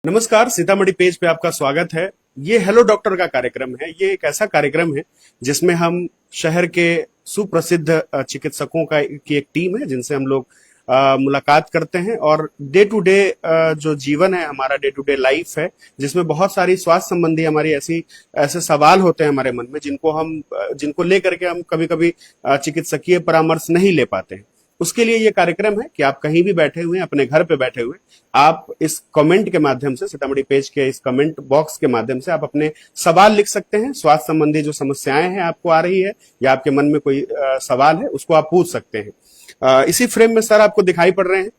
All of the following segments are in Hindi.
नमस्कार, सीतामढ़ी पेज पे आपका स्वागत है। ये हेलो डॉक्टर का कार्यक्रम है। ये एक ऐसा कार्यक्रम है जिसमें हम शहर के सुप्रसिद्ध चिकित्सकों की एक टीम है जिनसे हम लोग मुलाकात करते हैं और डे टू डे जो जीवन है, हमारा डे टू डे लाइफ है, जिसमें बहुत सारी स्वास्थ्य संबंधी हमारी ऐसे सवाल होते हैं हमारे मन में जिनको लेकर के हम कभी कभी चिकित्सकीय परामर्श नहीं ले पाते हैं। उसके लिए ये कार्यक्रम है कि आप कहीं भी बैठे हुए, अपने घर पे बैठे हुए, आप इस कमेंट के माध्यम से, सीतामढ़ी पेज के इस कमेंट बॉक्स के माध्यम से आप अपने सवाल लिख सकते हैं। स्वास्थ्य संबंधी जो समस्याएं हैं आपको आ रही है या आपके मन में कोई सवाल है, उसको आप पूछ सकते हैं। इसी फ्रेम में सर आपको दिखाई पड़ रहे हैं।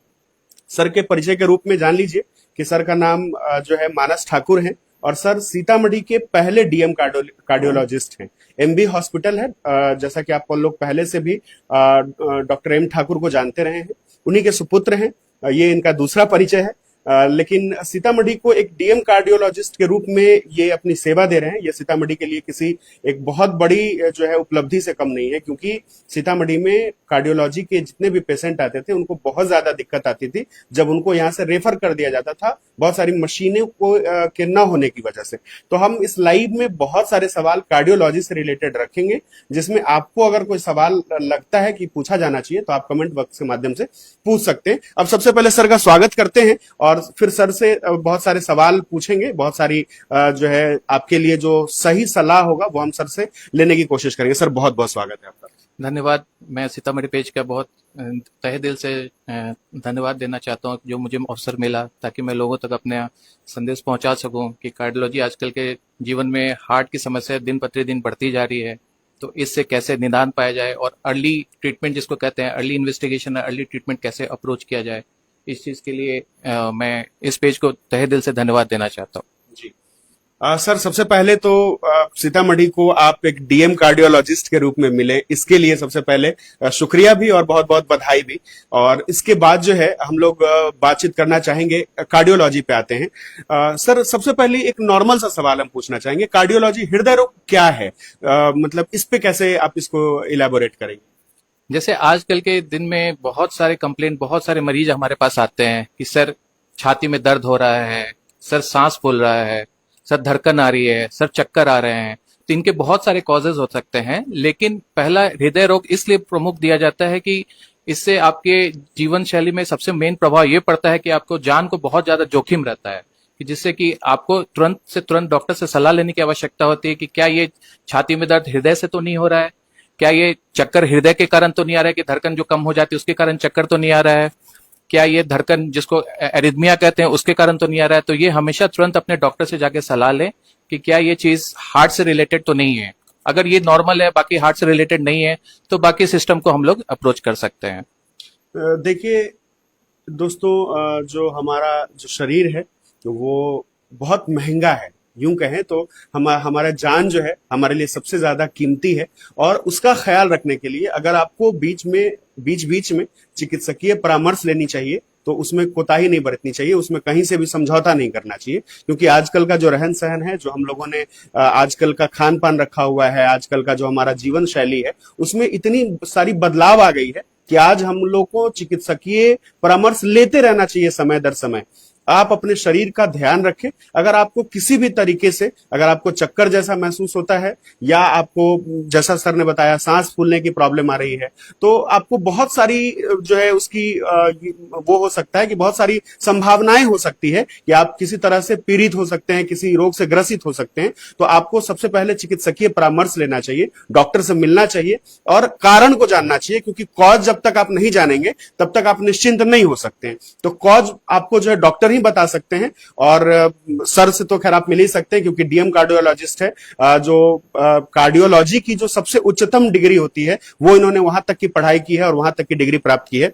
सर के परिचय के रूप में जान लीजिए कि सर का नाम जो है मानस ठाकुर है और सर सीतामढ़ी के पहले डीएम कार्डियोलॉजिस्ट हैं। एमबी हॉस्पिटल है, जैसा कि आप लोग पहले से भी डॉक्टर एम ठाकुर को जानते रहे हैं, उन्हीं के सुपुत्र हैं। ये इनका दूसरा परिचय है। लेकिन सीतामढ़ी को एक डीएम कार्डियोलॉजिस्ट के रूप में ये अपनी सेवा दे रहे हैं। ये सीतामढ़ी के लिए किसी एक बहुत बड़ी जो है उपलब्धि से कम नहीं है, क्योंकि सीतामढ़ी में कार्डियोलॉजी के जितने भी पेशेंट आते थे उनको बहुत ज्यादा दिक्कत आती थी जब उनको यहाँ से रेफर कर दिया जाता था, बहुत सारी मशीनों को के न होने की वजह से। तो हम इस लाइव में बहुत सारे सवाल कार्डियोलॉजी से रिलेटेड रखेंगे, जिसमें आपको अगर कोई सवाल लगता है कि पूछा जाना चाहिए तो आप कमेंट बॉक्स के माध्यम से पूछ सकते हैं। अब सबसे पहले सर का स्वागत करते हैं और फिर सर से बहुत सारे सवाल पूछेंगे। बहुत सारी जो है आपके लिए जो सही सलाह होगा वो हम सर से लेने की कोशिश करेंगे। सर बहुत बहुत स्वागत है आपका। धन्यवाद। मैं सीतामढ़ी पेज का बहुत तहे दिल से धन्यवाद देना चाहता हूँ जो मुझे अवसर मिला ताकि मैं लोगों तक अपने संदेश पहुंचा सकूं कि कार्डियोलॉजी आजकल के जीवन में हार्ट की समस्या दिन प्रतिदिन बढ़ती जा रही है, तो इससे कैसे निदान पाया जाए और अर्ली ट्रीटमेंट जिसको कहते हैं, अर्ली इन्वेस्टिगेशन, अर्ली ट्रीटमेंट कैसे अप्रोच किया जाए, इस चीज के लिए मैं इस पेज को तहे दिल से धन्यवाद देना चाहता हूँ। जी सर, सबसे पहले तो सीतामढ़ी को आप एक डीएम कार्डियोलॉजिस्ट के रूप में मिले, इसके लिए सबसे पहले शुक्रिया भी और बहुत बहुत बधाई भी। और इसके बाद जो है हम लोग बातचीत करना चाहेंगे, कार्डियोलॉजी पे आते हैं। सर सबसे पहले एक नॉर्मल सा सवाल हम पूछना चाहेंगे, कार्डियोलॉजी हृदय रोग क्या है? मतलब इस पे कैसे आप इसको इलेबोरेट करेंगे? जैसे आजकल के दिन में बहुत सारे कंप्लेंट, बहुत सारे मरीज हमारे पास आते हैं कि सर छाती में दर्द हो रहा है, सर सांस फूल रहा है, सर धड़कन आ रही है, सर चक्कर आ रहे हैं। तो इनके बहुत सारे कॉजेज हो सकते हैं, लेकिन पहला हृदय रोग इसलिए प्रमुख दिया जाता है कि इससे आपके जीवन शैली में सबसे मेन प्रभाव ये पड़ता है कि आपको जान को बहुत ज्यादा जोखिम रहता है, कि जिससे कि आपको तुरंत से तुरंत डॉक्टर से सलाह लेने की आवश्यकता होती है कि क्या ये छाती में दर्द हृदय से तो नहीं हो रहा है, क्या ये चक्कर हृदय के कारण तो नहीं आ रहा है कि धड़कन जो कम हो जाती है उसके कारण चक्कर तो नहीं आ रहा है, क्या ये धड़कन जिसको एरिथमिया कहते हैं उसके कारण तो नहीं आ रहा है। तो ये हमेशा तुरंत अपने डॉक्टर से जाके सलाह लें कि क्या ये चीज हार्ट से रिलेटेड तो नहीं है। अगर ये नॉर्मल है, बाकी हार्ट से रिलेटेड नहीं है, तो बाकी सिस्टम को हम लोग अप्रोच कर सकते हैं। देखिए दोस्तों, जो हमारा जो शरीर है वो बहुत महंगा है। यूं कहें तो हमारा जान जो है हमारे लिए सबसे ज्यादा कीमती है, और उसका ख्याल रखने के लिए अगर आपको बीच बीच में चिकित्सकीय परामर्श लेनी चाहिए तो उसमें कोताही नहीं बरतनी चाहिए, उसमें कहीं से भी समझौता नहीं करना चाहिए। क्योंकि आजकल का जो रहन सहन है, जो हम लोगों ने आजकल का खान पान रखा हुआ है, आजकल का जो हमारा जीवन शैली है, उसमें इतनी सारी बदलाव आ गई है कि आज हम लोग को चिकित्सकीय परामर्श लेते रहना चाहिए समय दर समय। आप अपने शरीर का ध्यान रखें। अगर आपको किसी भी तरीके से, अगर आपको चक्कर जैसा महसूस होता है या आपको, जैसा सर ने बताया, सांस फूलने की प्रॉब्लम आ रही है, तो आपको बहुत सारी जो है उसकी वो हो सकता है कि बहुत सारी संभावनाएं हो सकती है कि आप किसी तरह से पीड़ित हो सकते हैं, किसी रोग से ग्रसित हो सकते हैं। तो आपको सबसे पहले चिकित्सकीय परामर्श लेना चाहिए, डॉक्टर से मिलना चाहिए और कारण को जानना चाहिए, क्योंकि कॉज जब तक आप नहीं जानेंगे तब तक आप निश्चिंत नहीं हो सकते हैं। तो कॉज आपको जो है डॉक्टर ही बता सकते हैं, और सर से तो खैर आप मिल ही सकते हैं क्योंकि डीएम कार्डियोलॉजिस्ट है। जो कार्डियोलॉजी की जो सबसे उच्चतम डिग्री होती है वो इन्होंने वहां तक की पढ़ाई की है और वहां तक की डिग्री प्राप्त की है।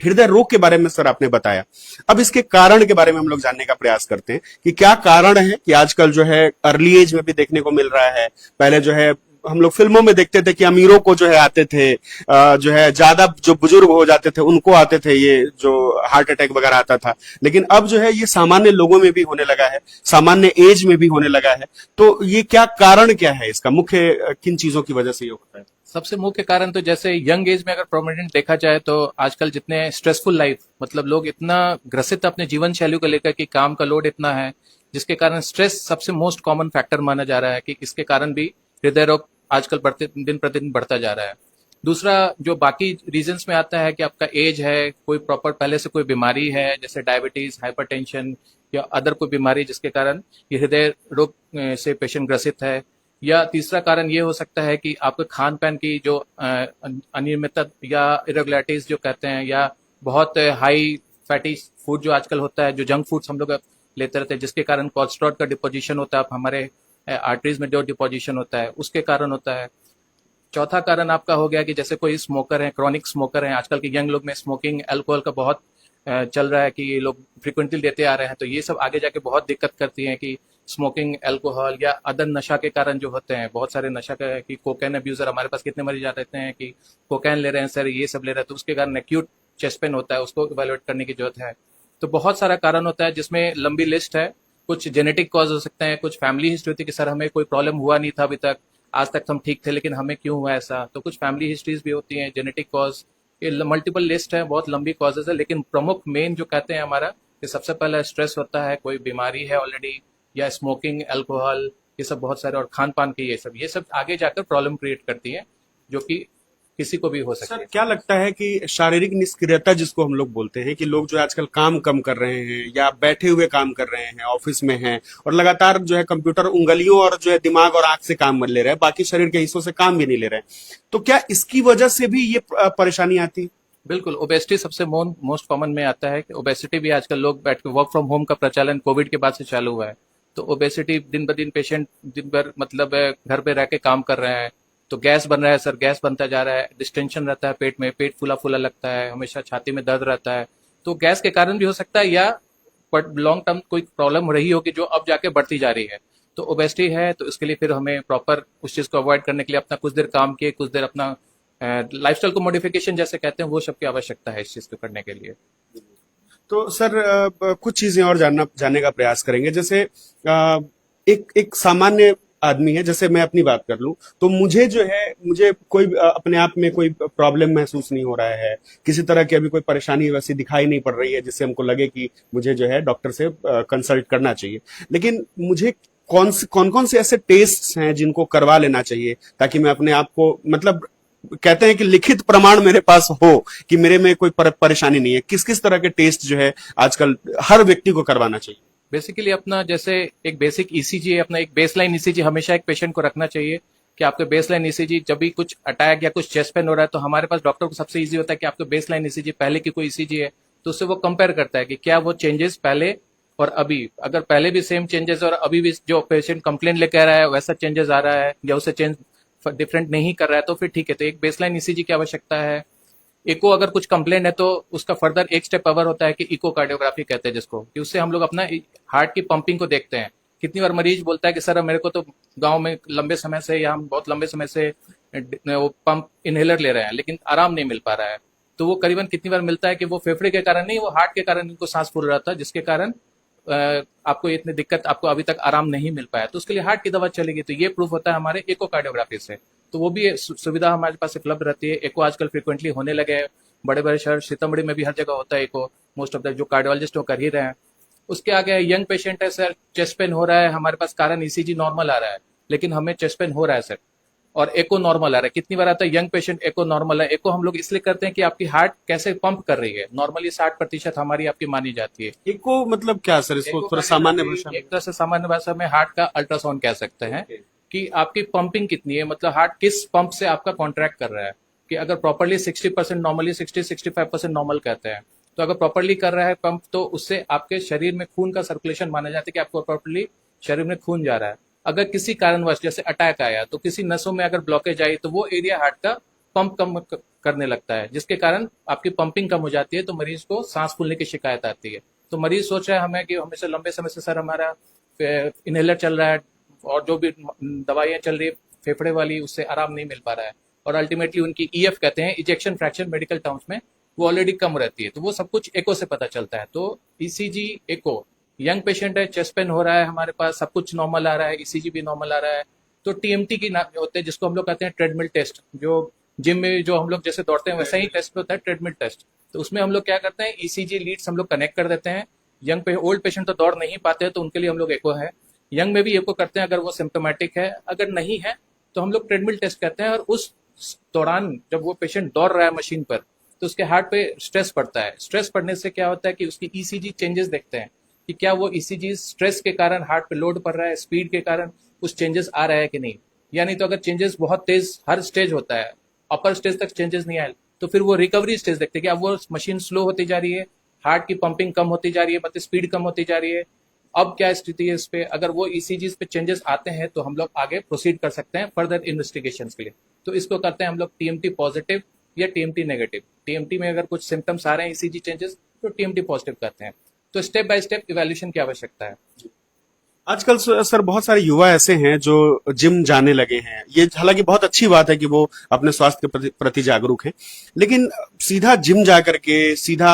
हृदय रोग के बारे में सर आपने बताया, अब इसके कारण के बारे में हम लोग जानने का प्रयास करते हैं कि क्या कारण है कि आजकल जो है अर्ली एज में भी देखने को मिल रहा है। पहले जो है हम लोग फिल्मों में देखते थे कि अमीरों को जो है आते थे, जो है ज्यादा जो बुजुर्ग हो जाते थे उनको आते थे, ये जो हार्ट अटैक वगैरह आता था। लेकिन अब जो है ये सामान्य लोगों में भी होने लगा है, सामान्य एज में भी होने लगा है। तो ये क्या कारण क्या है इसका, मुख्य किन चीजों की वजह से ये होता है? सबसे मुख्य कारण तो जैसे यंग एज में अगर प्रोमिनेंट देखा जाए तो आजकल जितने स्ट्रेसफुल लाइफ, मतलब लोग इतना ग्रसित अपने जीवन शैली को लेकर कि काम का लोड इतना है, जिसके कारण स्ट्रेस सबसे मोस्ट कॉमन फैक्टर माना जा रहा है कि इसके कारण भी हृदय रोग आजकल बढ़ते दिन प्रतिदिन बढ़ता जा रहा है। दूसरा जो बाकी रीजंस में आता है कि आपका एज है, कोई प्रॉपर पहले से कोई बीमारी है जैसे डायबिटीज, हाइपरटेंशन या अदर कोई बीमारी जिसके कारण ये हृदय रोग से पेशेंट ग्रसित है। या तीसरा कारण ये हो सकता है कि आपके खान पान की जो अनियमितता या इरेगुलरिटीज जो कहते हैं, या बहुत हाई फैटी फूड जो आजकल होता है, जो जंक फूड्स हम लोग लेते रहते हैं, जिसके कारण कोलेस्ट्रॉल का डिपोजिशन होता है, हमारे आर्टरीज में जो डिपोजिशन होता है उसके कारण होता है। चौथा कारण आपका हो गया कि जैसे कोई स्मोकर है, क्रॉनिक स्मोकर है, आजकल के यंग लोग में स्मोकिंग अल्कोहल का बहुत चल रहा है कि ये लोग फ्रिक्वेंटली लेते आ रहे हैं, तो ये सब आगे जाके बहुत दिक्कत करती है कि स्मोकिंग, अल्कोहल या अदर नशा के कारण जो होते हैं, बहुत सारे नशा का कि कोकेन अब्यूजर, हमारे पास कितने मरीज आते हैं कि कोकेन ले रहे हैं सर, ये सब ले रहे हैं, तो उसके कारण एक्यूट चेस्ट पेन होता है, उसको इवेलुएट करने की जरूरत है। तो बहुत सारा कारण होता है जिसमें लंबी लिस्ट है। कुछ जेनेटिक कॉज हो सकते हैं, कुछ फैमिली हिस्ट्री होती है कि सर हमें कोई प्रॉब्लम हुआ नहीं था अभी तक, आज तक हम ठीक थे, लेकिन हमें क्यों हुआ ऐसा, तो कुछ फैमिली हिस्ट्रीज भी होती हैं, जेनेटिक कॉज, ये मल्टीपल लिस्ट है, बहुत लंबी कॉजेज है, लेकिन प्रमुख मेन जो कहते हैं हमारा कि सबसे पहले स्ट्रेस होता है, कोई बीमारी है ऑलरेडी, या स्मोकिंग, अल्कोहल, ये सब बहुत सारे, और खान पान के ये सब आगे जाकर प्रॉब्लम क्रिएट करती है, जो कि किसी को भी हो सकती सर है। क्या लगता है कि शारीरिक निष्क्रियता जिसको हम लोग बोलते हैं, कि लोग जो है आजकल काम कम कर रहे हैं या बैठे हुए काम कर रहे हैं, ऑफिस में हैं और लगातार जो है कंप्यूटर उंगलियों और जो है दिमाग और आंख से काम ले रहे हैं, बाकी शरीर के हिस्सों से काम भी नहीं ले रहे हैं, तो क्या इसकी वजह से भी ये परेशानी आती है? बिल्कुल, ओबेसिटी सबसे मोस्ट कॉमन में आता है कि ओबेसिटी भी आजकल लोग बैठ के वर्क फ्रॉम होम का प्रचलन कोविड के बाद से चालू हुआ है, तो ओबेसिटी दिन ब दिन पेशेंट दिन भर मतलब घर पे रह के काम कर रहे हैं, तो गैस बन रहा है सर, गैस बनता जा रहा है, डिस्टेंशन रहता है पेट में, पेट फूला फूला लगता है, हमेशा छाती में दर्द रहता है, तो गैस के कारण भी हो सकता है, या बट लॉन्ग टर्म कोई प्रॉब्लम हो रही होगी जो अब जाके बढ़ती जा रही है। तो ओबेसिटी है, तो इसके लिए फिर हमें प्रॉपर उस चीज को अवॉइड करने के लिए अपना कुछ देर काम किए, कुछ देर अपना लाइफस्टाइल को मॉडिफिकेशन जैसे कहते हैं, वो सब की आवश्यकता है इस चीज को करने के लिए। तो सर कुछ चीजें और जानने का प्रयास करेंगे। जैसे एक एक सामान्य आदमी है, जैसे मैं अपनी बात कर लूं, तो मुझे जो है, मुझे कोई अपने आप में कोई प्रॉब्लम महसूस नहीं हो रहा है, किसी तरह की अभी कोई परेशानी वैसी दिखाई नहीं पड़ रही है जिससे हमको लगे कि मुझे जो है डॉक्टर से कंसल्ट करना चाहिए। लेकिन मुझे कौन कौन से ऐसे टेस्ट हैं जिनको करवा लेना चाहिए, ताकि मैं अपने आप को, मतलब कहते हैं कि लिखित प्रमाण मेरे पास हो कि मेरे में कोई परेशानी नहीं है, किस किस तरह के टेस्ट जो है आजकल हर व्यक्ति को करवाना चाहिए? बेसिकली अपना जैसे एक बेसिक ईसीजी है, अपना एक बेसलाइन ईसीजी हमेशा एक पेशेंट को रखना चाहिए कि आपके बेसलाइन ईसीजी जब भी कुछ अटैक या कुछ चेस्ट पेन हो रहा है, तो हमारे पास डॉक्टर को सबसे इजी होता है कि आपके बेसलाइन ईसीजी पहले की कोई ईसीजी है, तो उससे वो कंपेयर करता है कि क्या वो चेंजेस पहले और अभी, अगर पहले भी सेम चेंजेस और अभी भी जो पेशेंट कंप्लेन लेकर आ रहा है वैसा चेंजेस आ रहा है, या उससे चेंज डिफरेंट नहीं कर रहा है, तो फिर ठीक है, तो एक बेसलाइन ईसीजी की आवश्यकता है। इको अगर कुछ कंप्लेन है तो उसका फर्दर एक स्टेप अवर होता है कि इको कार्डियोग्राफी कहते हैं जिसको, कि उससे हम लोग अपना हार्ट की पंपिंग को देखते हैं। कितनी बार मरीज बोलता है कि सर मेरे को तो गांव में लंबे समय से या हम बहुत लंबे समय से वो पंप इनहेलर ले रहे हैं लेकिन आराम नहीं मिल पा रहा है, तो वो करीबन कितनी बार मिलता है कि वो फेफड़े के कारण नहीं, वो हार्ट के कारण इनको सांस फूल रहा था, जिसके कारण आपको इतनी दिक्कत, आपको अभी तक आराम नहीं मिल पाया, तो उसके लिए हार्ट की दवा चलेगी, तो ये प्रूफ होता है हमारे इकोकार्डियोग्राफी से। तो वो भी सुविधा हमारे पास उपलब्ध रहती है। एको आजकल फ्रिक्वेंटली होने लगे हैं, बड़े बड़े शहर सीतामढ़ी में भी हर जगह होता है एको, मोस्ट ऑफ द जो कार्डियोलॉजिस्ट वो कर ही रहे हैं। उसके आगे यंग पेशेंट है सर, चेस्ट पेन हो रहा है, हमारे पास कारण ईसीजी नॉर्मल आ रहा है, लेकिन हमें चेस्ट पेन हो रहा है सर, और एको नॉर्मल आ रहा है। कितनी बार आता है यंग पेशेंट एको नॉर्मल है, एको हम लोग इसलिए करते हैं कि आपकी हार्ट कैसे पंप कर रही है, नॉर्मली 60% हमारी आपकी मानी जाती है। इको मतलब क्या सर, इसको थोड़ा सामान्य भाषा में? एक तरह से सामान्य भाषा में हार्ट का अल्ट्रासाउंड कह सकते हैं कि आपकी पंपिंग कितनी है, मतलब हार्ट किस पंप से आपका कॉन्ट्रैक्ट कर रहा है, कि अगर प्रॉपरली 60% नॉर्मली 60-65% नॉर्मल कहते हैं, तो अगर प्रॉपरली कर रहा है पंप तो उससे आपके शरीर में खून का सर्कुलेशन माना जाता है कि आपको प्रॉपरली शरीर में खून जा रहा है। अगर किसी कारणवश जैसे अटैक आया तो किसी नसों में अगर ब्लॉकेज आई तो वो एरिया हार्ट का पंप कम करने लगता है, जिसके कारण आपकी पंपिंग कम हो जाती है, तो मरीज को सांस फूलने की शिकायत आती है। तो मरीज सोच रहा है हमें कि हमेशा लंबे समय से सर हमारा इनहेलर चल रहा है और जो भी दवाइयां चल रही है फेफड़े वाली, उससे आराम नहीं मिल पा रहा है, और अल्टीमेटली उनकी ईएफ कहते हैं, इजेक्शन फ्रैक्शन मेडिकल टर्म्स में, वो ऑलरेडी कम रहती है। तो वो सब कुछ एको से पता चलता है। तो ईसीजी एको, यंग पेशेंट है, चेस्ट पेन हो रहा है, हमारे पास सब कुछ नॉर्मल आ रहा है, ईसीजी भी नॉर्मल आ रहा है, तो टीएमटी की ना होते हैं, जिसको हम लोग कहते हैं ट्रेडमिल टेस्ट, जो जिम में जो हम लोग जैसे दौड़ते हैं वैसा ही टेस्ट होता है, ट्रेडमिल टेस्ट। तो उसमें हम लोग क्या करते हैं, ईसीजी लीड्स हम लोग कनेक्ट कर देते हैं। यंग पे ओल्ड पेशेंट तो दौड़ नहीं पाते हैं, तो उनके लिए हम लोग एको है। यंग में भी एको करते हैं अगर वो सिम्टोमेटिक है, अगर नहीं है तो हम लोग ट्रेडमिल टेस्ट करते हैं। और उस दौरान जब वो पेशेंट दौड़ रहा है मशीन पर, तो उसके हार्ट पे स्ट्रेस पड़ता है। स्ट्रेस पड़ने से क्या होता है कि उसकी ईसीजी चेंजेस देखते हैं कि क्या वो ईसीजी स्ट्रेस के कारण हार्ट पे लोड पड़ रहा है, स्पीड के कारण कुछ चेंजेस आ रहा है कि नहीं। यानी तो अगर चेंजेस बहुत तेज हर स्टेज होता है, अपर स्टेज तक चेंजेस नहीं आए, तो फिर वो रिकवरी स्टेज देखते हैं कि अब वो मशीन स्लो होती जा रही है, हार्ट की पंपिंग कम होती जा रही है, मतलब स्पीड कम होती जा रही है, अब क्या स्थिति है इस पे। अगर वो ईसीजी पे चेंजेस आते हैं तो हम लोग आगे प्रोसीड कर सकते हैं फर्दर इन्वेस्टिगेशंस के लिए। तो इसको करते हैं हम लोग टीएमटी पॉजिटिव या टीएमटी नेगेटिव। टीएमटी में अगर कुछ सिम्टम्स आ रहे हैं ईसीजी चेंजेस, तो टीएमटी पॉजिटिव करते हैं। तो स्टेप बाय स्टेप इवैल्यूएशन की आवश्यकता है। आजकल सर बहुत सारे युवा ऐसे हैं जो जिम जाने लगे हैं। ये हालांकि बहुत अच्छी बात है कि वो अपने स्वास्थ्य के प्रति जागरूक हैं, लेकिन सीधा जिम जा करके सीधा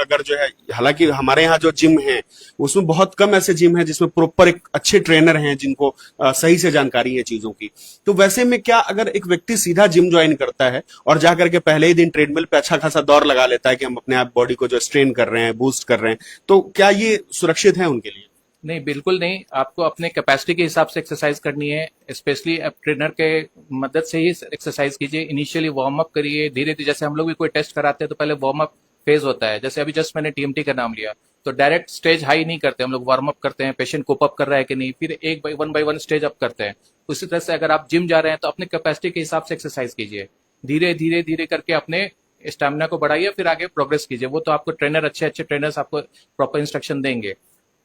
अगर जो है, हालांकि हमारे यहाँ जो जिम है उसमें बहुत कम ऐसे जिम है जिसमें प्रॉपर एक अच्छे ट्रेनर हैं जिनको सही से जानकारी है चीजों की। तो वैसे में क्या अगर एक व्यक्ति सीधा जिम ज्वाइन करता है और जा करके पहले ही दिन ट्रेडमिल पे अच्छा खासा दौड़ लगा लेता है कि हम अपने आप बॉडी को जो स्ट्रेन कर रहे हैं, बूस्ट कर रहे हैं, तो क्या ये सुरक्षित है उनके लिए? नहीं, बिल्कुल नहीं। आपको अपने कैपेसिटी के हिसाब से एक्सरसाइज करनी है। स्पेशली आप ट्रेनर के मदद से ही एक्सरसाइज कीजिए। इनिशियली वार्म अप करिए, धीरे धीरे। जैसे हम लोग भी कोई टेस्ट कराते हैं तो पहले वार्म अप फेज होता है। जैसे अभी जस्ट मैंने टीएमटी का नाम लिया, तो डायरेक्ट स्टेज हाई नहीं करते हम लोग, वार्म अप करते हैं, पेशेंट कोप अप कर रहा है कि नहीं, फिर एक बाई वन स्टेज अप करते हैं। उसी तरह से अगर आप जिम जा रहे हैं तो अपने कैपेसिटी के हिसाब से एक्सरसाइज कीजिए। धीरे धीरे धीरे करके अपने स्टेमिना को बढ़ाइए, फिर आगे प्रोग्रेस कीजिए। वो तो आपको ट्रेनर, अच्छे अच्छे ट्रेनर्स आपको प्रॉपर इंस्ट्रक्शन देंगे।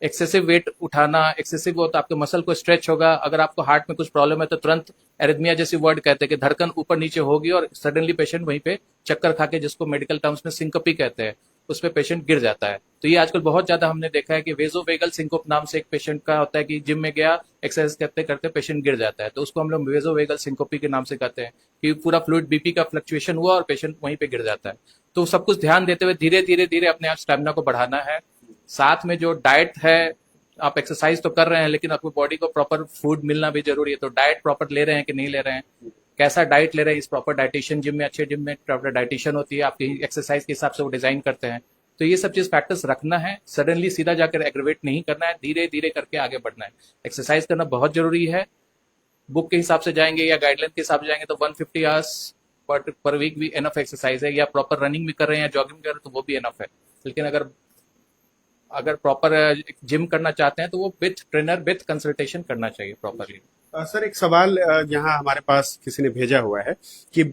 एक्सेसिव वेट उठाना, एक्सेसिव हो तो आपके मसल को स्ट्रेच होगा। अगर आपको हार्ट में कुछ प्रॉब्लम है तो तुरंत एरिथमिया जैसी वर्ड कहते हैं कि धड़कन ऊपर नीचे होगी और सडनली पेशेंट वहीं पे चक्कर खा के, जिसको मेडिकल टर्म्स में सिंकपी कहते हैं, उस पे पेशेंट गिर जाता है। तो ये आजकल बहुत ज्यादा हमने देखा है कि वेजोवेगल सिंकोप नाम से एक पेशेंट का होता है कि जिम में गया, एक्सरसाइज करते करते पेशेंट गिर जाता है। तो उसको हम लोग वेजोवेगल सिंकोपी के नाम से कहते हैं कि पूरा फ्लूइड बीपी का फ्लक्चुएशन हुआ और पेशेंट वहीं पे गिर जाता है। तो सब कुछ ध्यान देते हुए धीरे धीरे धीरे अपने आप स्टेमिना को बढ़ाना है। साथ में जो डाइट है, आप एक्सरसाइज तो कर रहे हैं लेकिन आपको बॉडी को प्रॉपर फूड मिलना भी जरूरी है। तो डाइट प्रॉपर ले रहे हैं कि नहीं ले रहे हैं, कैसा डाइट ले रहे हैं, इस प्रॉपर डाइटिशियन, जिम में अच्छे जिम में प्रॉपर डाइटिशियन होती है, आपकी एक्सरसाइज के हिसाब से वो डिजाइन करते हैं। तो ये सब चीज फैक्टर्स रखना है। सडनली सीधा जाकर एग्रीवेट नहीं करना है, धीरे धीरे करके आगे बढ़ना है। एक्सरसाइज करना बहुत जरूरी है। बुक के हिसाब से जाएंगे या गाइडलाइन के हिसाब से जाएंगे तो 150 आवर्स पर वीक भी एनफ एक्सरसाइज है। या प्रॉपर रनिंग भी कर रहे हैं या जॉगिंग कर रहे हैं तो वो भी एनफ है। लेकिन अगर अगर प्रॉपर जिम करना चाहते हैं तो वो विथ ट्रेनर, विथ कंसल्टेशन करना चाहिए प्रॉपरली। सर एक सवाल यहाँ हमारे पास किसी ने भेजा हुआ है कि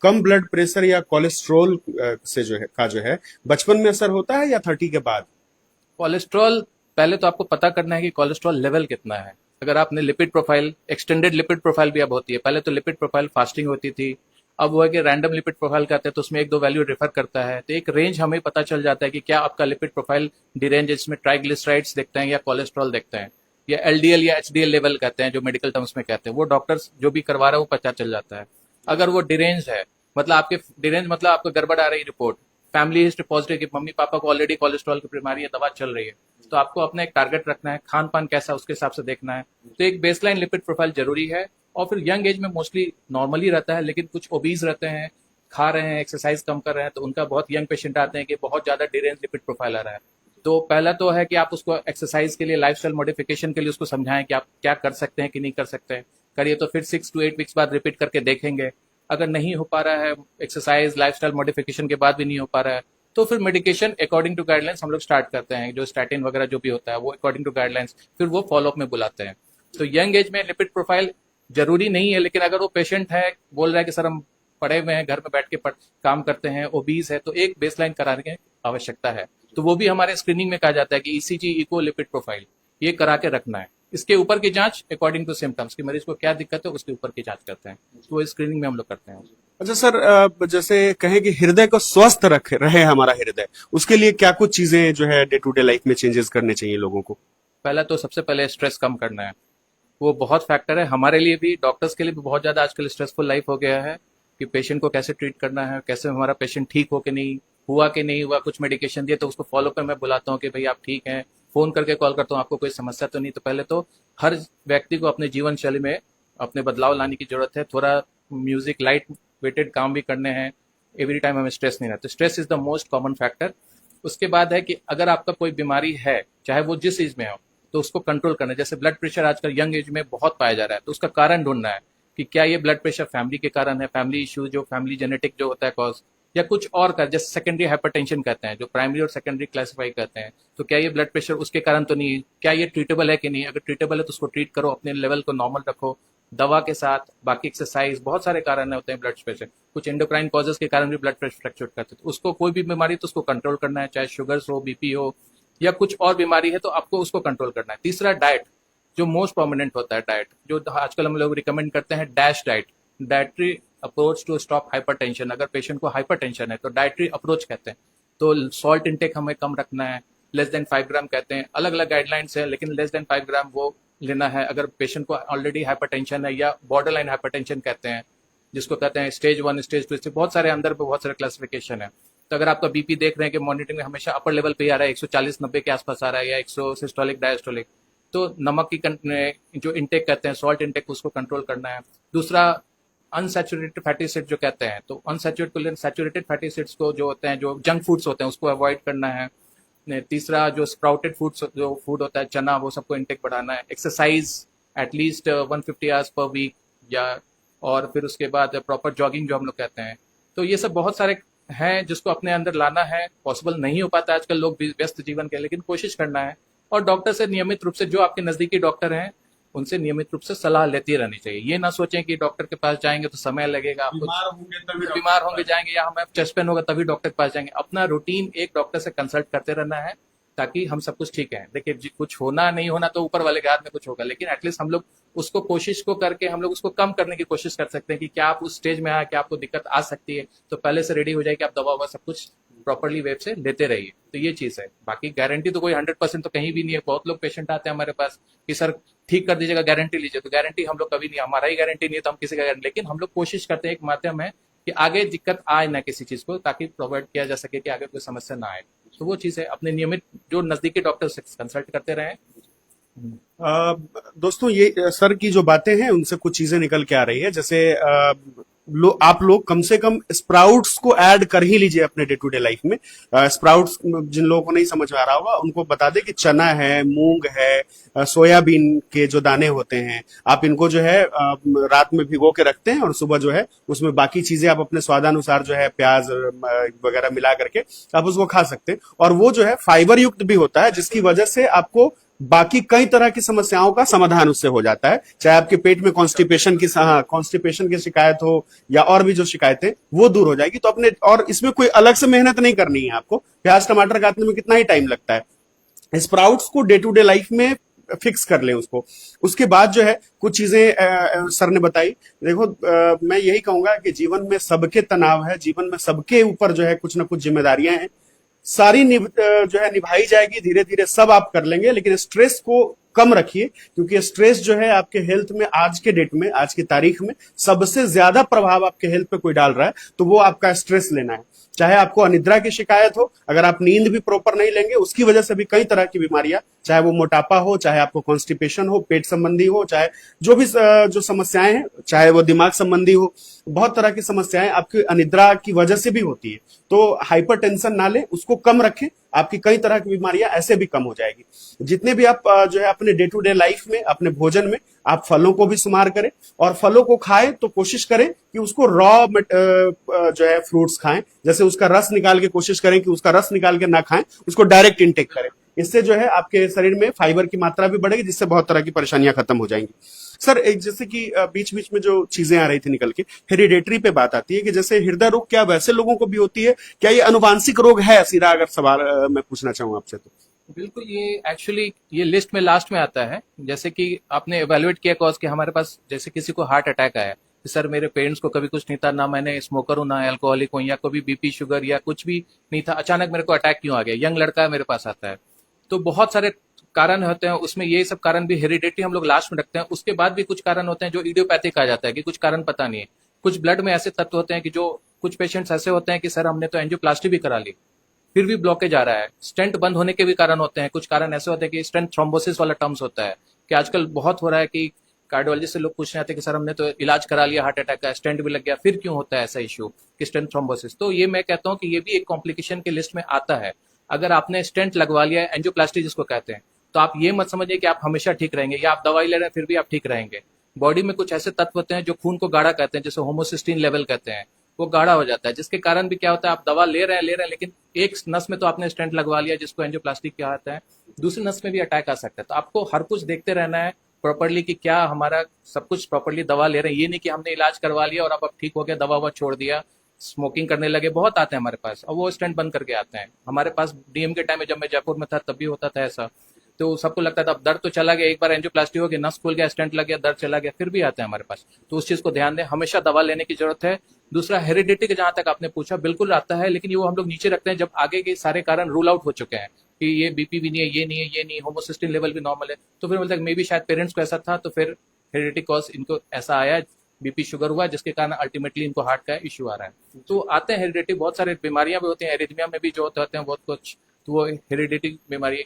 कम ब्लड प्रेशर या कोलेस्ट्रॉल से जो है बचपन में असर होता है या 30 के बाद? कोलेस्ट्रॉल, पहले तो आपको पता करना है कि कोलेस्ट्रॉल लेवल कितना है। अगर आपने lipid profile, extended lipid profile भी अब होती है, पहले तो लिपिड प्रोफाइल फास्टिंग होती थी, अब वो है कि रैंडम लिपिड प्रोफाइल कहते हैं, तो उसमें एक दो वैल्यू रेफर करता है, तो एक रेंज हमें पता चल जाता है कि क्या आपका लिपिड प्रोफाइल डिरेंज, इसमें ट्राइग्लिसराइड्स देखते हैं या कोलेस्ट्रॉल देखते हैं, या एलडीएल या एचडीएल लेवल कहते हैं जो मेडिकल टर्म्स में कहते हैं, वो डॉक्टर्स जो भी करवा रहे हैं वो पता चल जाता है। अगर वो डिरेंज है, मतलब आपके डिरेंज मतलब आपको गड़बड़ आ रही रिपोर्ट, फैमिली हिस्ट्री पॉजिटिव की मम्मी पापा को ऑलरेडी कोलेस्ट्रॉल की बीमारी है, दवा चल रही है, तो आपको अपना एक टारगेट रखना है, खान पान कैसा उसके हिसाब से देखना है। तो एक बेसलाइन लिपिड प्रोफाइल जरूरी है। और फिर यंग एज में मोस्टली नॉर्मल ही रहता है, लेकिन कुछ ओबीज रहते हैं, खा रहे हैं, एक्सरसाइज कम कर रहे हैं, तो उनका बहुत यंग पेशेंट आते हैं कि बहुत ज्यादा डिरेंज लिपिड प्रोफाइल आ रहा है। तो पहला तो है कि आप उसको एक्सरसाइज के लिए, लाइफस्टाइल मॉडिफिकेशन के लिए उसको समझाएं कि आप क्या कर सकते हैं कि नहीं कर सकते हैं। करिए तो फिर 6 to 8 वीक्स बाद रिपीट करके देखेंगे। अगर नहीं हो पा रहा है, एक्सरसाइज लाइफस्टाइल मॉडिफिकेशन के बाद भी नहीं हो पा रहा है, तो फिर मेडिकेशन अकॉर्डिंग टू गाइडलाइंस हम लोग स्टार्ट करते हैं, जो स्टैटिन वगैरह जो भी होता है वो अकॉर्डिंग टू गाइडलाइंस, फिर वो फॉलोअप में बुलाते हैं। तो यंग एज में लिपिड प्रोफाइल जरूरी नहीं है, लेकिन अगर वो पेशेंट है, बोल रहा है कि सर हम पढ़े हुए हैं, घर में बैठ के काम करते हैं, ओबीज है, तो एक बेसलाइन कराने की आवश्यकता है। तो वो भी हमारे स्क्रीनिंग में कहा जाता है कि ईसीजी, इको, लिपिड प्रोफाइल ये करा के रखना है। इसके ऊपर की जांच अकॉर्डिंग टू सिम्टम्स कि मरीज को क्या दिक्कत है उसके ऊपर की जांच करते हैं, तो वो स्क्रीनिंग में हम लोग करते हैं। अच्छा सर, जैसे कहें कि हृदय को स्वस्थ रहे हमारा हृदय, उसके लिए क्या कुछ चीजें जो है डे टू डे लाइफ में चेंजेस करने चाहिए लोगों को? पहला तो सबसे पहले स्ट्रेस कम करना है। वो बहुत फैक्टर है, हमारे लिए भी, डॉक्टर्स के लिए भी बहुत ज्यादा आजकल स्ट्रेसफुल लाइफ हो गया है कि पेशेंट को कैसे ट्रीट करना है, कैसे हमारा पेशेंट ठीक हो कि नहीं हुआ, कि नहीं हुआ, कुछ मेडिकेशन दिए तो उसको फॉलो पे मैं बुलाता हूँ कि भाई आप ठीक हैं, फोन करके कॉल करता हूँ आपको कोई समस्या तो नहीं। तो पहले तो हर व्यक्ति को अपने जीवन शैली में अपने बदलाव लाने की जरूरत है, थोड़ा म्यूजिक लाइट वेटेड काम भी करने हैं, एवरी टाइम हमें स्ट्रेस नहीं रहता। Stress is the most common factor. उसके बाद है कि अगर आपका कोई बीमारी है, चाहे वो जिस एज में हो, तो उसको कंट्रोल करना है। जैसे ब्लड प्रेशर आजकल यंग एज में बहुत पाया जा रहा है, तो उसका कारण ढूंढना है कि क्या ये ब्लड प्रेशर फैमिली के कारण है, फैमिली इशू जो फैमिली जेनेटिक जो होता है कॉज, या कुछ और का, जैसे सेकेंडरी हाइपरटेंशन कहते हैं, जो प्राइमरी और सेकेंडरी क्लासिफाई करते हैं। तो क्या ये ब्लड प्रेशर उसके कारण तो नहीं है, क्या ये ट्रीटेबल है कि नहीं, अगर ट्रीटेबल है तो उसको ट्रीट करो, अपने लेवल को नॉर्मल रखो दवा के साथ, बाकी एक्सरसाइज, बहुत सारे कारण होते हैं ब्लड प्रेशर। कुछ एंडोक्राइन कॉजेस के कारण भी ब्लड प्रेशर फ्लक्चुएट करते हैं, तो उसको कोई भी बीमारी तो उसको कंट्रोल करना है, चाहे शुगर्स हो, बीपी हो, या कुछ और बीमारी है तो आपको उसको कंट्रोल करना है। तीसरा डाइट, जो मोस्ट प्रोमिनेंट होता है डाइट, जो आजकल हम लोग रिकमेंड करते हैं DASH diet, dietary approach to stop hypertension. अगर पेशेंट को हाइपरटेंशन है तो डाइटरी अप्रोच कहते हैं। तो सॉल्ट इंटेक हमें कम रखना है, लेस देन 5 ग्राम कहते हैं, अलग अलग गाइडलाइंस है, लेकिन लेस देन 5 ग्राम वो लेना है। अगर पेशेंट को ऑलरेडी हाइपरटेंशन है, या बॉर्डर लाइन हाइपरटेंशन कहते हैं, जिसको कहते हैं स्टेज 1, स्टेज 2, इससे बहुत सारे अंदर पे बहुत सारे क्लासिफिकेशन है। तो अगर आपका बीपी देख रहे हैं कि मॉनिटरिंग में हमेशा अपर लेवल पे आ रहा है, 140-90 के आसपास आ रहा है, या 100 सिस्टोलिक डायस्टोलिक, तो नमक की जो इंटेक कहते हैं, सॉल्ट इंटेक, उसको कंट्रोल करना है। दूसरा अनसैचुरेटेड फैटी एसिड जो कहते हैं, तो अनसैचुरेटेड सैचुरेटेड फैटी एसिड्स को जो होते हैं, जो जंक फूड्स होते हैं, उसको अवॉइड करना है। तीसरा जो स्प्राउटेड फूड्स, जो फूड होता है चना, वो सबको इंटेक बढ़ाना है। Exercise at least 150 hours per week, या और फिर उसके बाद प्रॉपर जॉगिंग जो हम लोग कहते हैं। तो ये सब बहुत सारे हैं जिसको अपने अंदर लाना है। पॉसिबल नहीं हो पाता आजकल, लोग व्यस्त जीवन के, लेकिन कोशिश करना है। और डॉक्टर से नियमित रूप से, जो आपके नजदीकी डॉक्टर हैं उनसे नियमित रूप से सलाह लेती रहनी चाहिए। ये ना सोचें कि डॉक्टर के पास जाएंगे तो समय लगेगा, आपको बीमार होंगे जाएंगे, या हमें चेस्ट पेन होगा तभी डॉक्टर के पास जाएंगे। अपना रूटीन एक डॉक्टर से कंसल्ट करते रहना है, ताकि हम सब कुछ ठीक है। देखिए कुछ होना नहीं होना तो ऊपर वाले के हाथ में कुछ होगा, लेकिन एटलीस्ट हम लोग उसको कोशिश को करके हम लोग उसको कम करने की कोशिश कर सकते हैं कि क्या आप उस स्टेज में आए, क्या आपको दिक्कत आ सकती है, तो पहले से रेडी हो जाए कि आप दवा ववा सब कुछ प्रॉपरली वेब से लेते रहिए। तो ये चीज है। बाकी गारंटी तो कोई 100% तो कहीं भी नहीं है। बहुत लोग पेशेंट आते हैं हमारे पास कि सर ठीक कर दीजिएगा, गारंटी लीजिए, तो गारंटी हम लोग कभी नहीं, हमारा ही गारंटी नहीं है तो हम किसी का गारंटी, लेकिन हम लोग कोशिश करते हैं, एक माध्यम है कि आगे दिक्कत आए ना किसी चीज को, ताकि प्रोवाइड किया जा सके कि आगे कोई समस्या ना आए। तो वो चीज है, अपने नियमित जो नजदीकी डॉक्टर से कंसल्ट करते रहें। दोस्तों, ये सर की जो बातें हैं उनसे कुछ चीजें निकल के आ रही है। जैसे आप लोग कम से कम स्प्राउट्स को ऐड कर ही लीजिए अपने डे टू डे लाइफ में। स्प्राउट्स जिन लोगों को नहीं समझ में आ रहा होगा उनको बता दे कि चना है, मूंग है, सोयाबीन के जो दाने होते हैं, आप इनको जो है रात में भिगो के रखते हैं, और सुबह जो है उसमें बाकी चीजें आप अपने स्वादानुसार जो है प्याज वगैरह मिला करके आप उसको खा सकते हैं। और वो जो है फाइबर युक्त भी होता है, जिसकी वजह से आपको बाकी कई तरह की समस्याओं का समाधान उससे हो जाता है। चाहे आपके पेट में कॉन्स्टिपेशन की शिकायत हो, या और भी जो शिकायतें, वो दूर हो जाएगी। तो अपने, और इसमें कोई अलग से मेहनत नहीं करनी है आपको। प्याज टमाटर काटने में कितना ही टाइम लगता है। स्प्राउट्स को डे टू डे लाइफ में फिक्स कर लें उसको। उसके बाद जो है कुछ चीजें सर ने बताई। देखो, मैं यही कहूंगा कि जीवन में सबके तनाव है, जीवन में सबके ऊपर जो है कुछ ना कुछ जिम्मेदारियां हैं। सारी जो है निभाई जाएगी, धीरे धीरे सब आप कर लेंगे, लेकिन स्ट्रेस को कम रखिए, क्योंकि स्ट्रेस जो है आपके हेल्थ में आज के डेट में, आज की तारीख में सबसे ज्यादा प्रभाव आपके हेल्थ पे कोई डाल रहा है, तो वो आपका स्ट्रेस लेना है। चाहे आपको अनिद्रा की शिकायत हो, अगर आप नींद भी प्रॉपर नहीं लेंगे, उसकी वजह से भी कई तरह की बीमारियां, चाहे वो मोटापा हो, चाहे आपको कॉन्स्टिपेशन हो, पेट संबंधी हो, चाहे जो भी जो समस्याएं हैं, चाहे वो दिमाग संबंधी हो, बहुत तरह की समस्याएं आपकी अनिद्रा की वजह से भी होती है। तो हाइपरटेंशन ना लें, उसको कम रखें, आपकी कई तरह की बीमारियां ऐसे भी कम हो जाएगी। जितने भी आप जो है अपने डे टू डे लाइफ में, अपने भोजन में आप फलों को भी शुमार करें, और फलों को खाएं तो कोशिश करें कि उसको रॉ जो है फ्रूट्स खाएं। जैसे उसका रस निकाल के, कोशिश करें कि उसका रस निकाल के ना खाएं, उसको डायरेक्ट इनटेक करें। इससे जो है आपके शरीर में फाइबर की मात्रा भी बढ़ेगी, जिससे बहुत तरह की परेशानियां खत्म हो जाएंगी। सर, एक जैसे कि बीच बीच में जो चीजें आ रही थी निकल के, हेरिडेटरी पे बात आती है कि जैसे हृदय रोग क्या वैसे लोगों को भी होती है, क्या ये अनुवांशिक रोग है? सीधा अगर सवाल मैं पूछना चाहूँ आपसे तो। बिल्कुल, ये एक्चुअली ये लिस्ट में लास्ट में आता है। जैसे कि आपने एवेलुएट किया कॉज कि हमारे पास जैसे किसी को हार्ट अटैक आया, कि सर मेरे पेरेंट्स को कभी कुछ नहीं था, ना मैंने स्मोकर हूं, ना अल्कोहलिक हूं, या कभी बीपी शुगर या कुछ भी नहीं था, अचानक मेरे को अटैक क्यों आ गया? यंग लड़का मेरे पास आता है। तो बहुत सारे कारण होते हैं उसमें, ये सब कारण भी हेरिडेटरी हम लोग लास्ट में रखते हैं। उसके बाद भी कुछ कारण होते हैं जो इडियोपैथिक आ जाता है, कि कुछ कारण पता नहीं है। कुछ ब्लड में ऐसे तत्व होते हैं कि जो, कुछ पेशेंट्स ऐसे होते हैं कि सर हमने तो एंजियोप्लास्टी भी करा ली, फिर भी ब्लॉकेज आ रहा है। स्टेंट बंद होने के भी कारण होते हैं। कुछ कारण ऐसे होते हैं कि स्टेंट थ्रोम्बोसिस वाला टर्म्स होता है, कि आजकल बहुत हो रहा है कि कार्डियोलॉजिस्ट से लोग पूछने आते हैं कि सर हमने तो इलाज करा लिया हार्ट अटैक का, स्टेंट भी लग गया, फिर क्यों होता है ऐसा इश्यू कि स्टेंट थ्रोम्बोसिस। तो ये मैं कहता हूँ कि ये भी एक कॉम्प्लिकेशन के लिस्ट में आता है। अगर आपने स्टेंट लगवा लिया है, एंजियोप्लास्टी जिसको कहते हैं, तो आप ये मत समझिए कि आप हमेशा ठीक रहेंगे या आप दवाई ले रहे हैं फिर भी आप ठीक रहेंगे। बॉडी में कुछ ऐसे तत्व होते हैं जो खून को गाढ़ा कहते हैं, जैसे होमोसिस्टीन लेवल कहते हैं, वो गाढ़ा हो जाता है, जिसके कारण भी क्या होता है, आप दवा ले रहे हैं लेकिन एक नस में तो आपने स्टेंट लगवा लिया जिसको एंजियोप्लास्टी कहते हैं, दूसरी नस में भी अटैक आ सकता है। तो आपको हर कुछ देखते रहना है प्रॉपरली कि क्या हमारा सब कुछ प्रॉपरली दवा ले रहे हैं। ये नहीं कि हमने इलाज करवा लिया और अब ठीक हो गया, दवा छोड़ दिया, स्मोकिंग करने लगे, बहुत आते हैं हमारे पास, और वो स्टेंट बंद करके आते हैं। हमारे पास डीएम के टाइम में जब मैं जयपुर में था तब भी होता था ऐसा। तो सबको लगता था अब दर्द तो चला गया, एक बार एंजियोप्लास्टी हो गई, नस खुल गया, स्टेंट लग गया, दर्द चला गया, फिर भी आते हैं हमारे पास। तो उस चीज को ध्यान दें, हमेशा दवा लेने की जरूरत है। दूसरा, हेरिडिटी का जहां तक आपने पूछा, बिल्कुल आता है, लेकिन ये वो हम लोग नीचे रखते हैं जब आगे के सारे कारण रूल आउट हो चुके हैं कि ये बीपी भी नहीं है, ये नहीं है, ये नहीं, होमोसिस्टिन लेवल भी नॉर्मल है, तो फिर बोलते हैं मे बी शायद पेरेंट्स को ऐसा था, तो फिर हेरिडिटी कॉज इनको ऐसा आया, बीपी शुगर हुआ, जिसके कारण अल्टीमेटली इनको हार्ट का इश्यू आ रहा है। तो आते हैं हेरिडिटी, बहुत सारे बीमारियां भी होती हैं, एरिथमिया में भी जो होते हैं बहुत कुछ, तो वो हेरिडिटी बीमारी,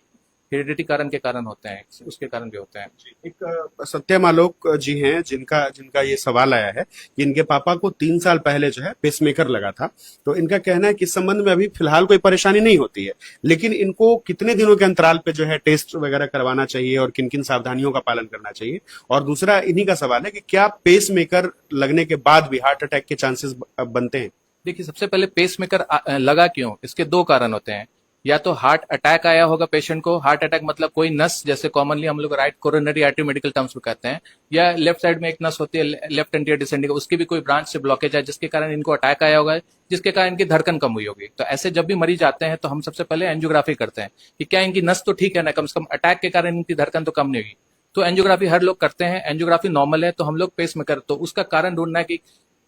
हेरिडिटी कारण के कारण होते हैं, उसके कारण भी होते हैं। एक सत्यम आलोक जी हैं जिनका जिनका ये सवाल आया है कि इनके पापा को 3 साल पहले जो है पेसमेकर लगा था। तो इनका कहना है कि इस संबंध में अभी फिलहाल कोई परेशानी नहीं होती है, लेकिन इनको कितने दिनों के अंतराल पे जो है टेस्ट वगैरह करवाना चाहिए और किन किन सावधानियों का पालन करना चाहिए। और दूसरा इन्हीं का सवाल है कि क्या पेसमेकर लगने के बाद भी हार्ट अटैक के चांसेस बनते हैं। देखिए, सबसे पहले पेसमेकर लगा क्यों, इसके दो कारण होते हैं। या तो हार्ट अटैक आया होगा पेशेंट को, हार्ट अटैक मतलब कोई नस, जैसे कॉमनली हम लोग right coronary artery medical terms में कहते हैं, या लेफ्ट साइड में एक नस होती है लेफ्ट एंटीरियर डिसेंडिंग, उसकी भी कोई ब्रांच से ब्लॉकेज है जिसके कारण इनको अटैक आया होगा, जिसके कारण इनकी धड़कन कम हुई होगी। तो ऐसे जब भी मरीज आते हैं तो हम सबसे पहले एंजियोग्राफी करते हैं कि क्या इनकी नस तो ठीक है ना, कम से कम अटैक के कारण इनकी धड़कन तो कम नहीं हुई। तो एंजियोग्राफी हर लोग करते हैं, एंजियोग्राफी नॉर्मल है तो हम लोग पेसमेकर, तो उसका कारण ढूंढना है कि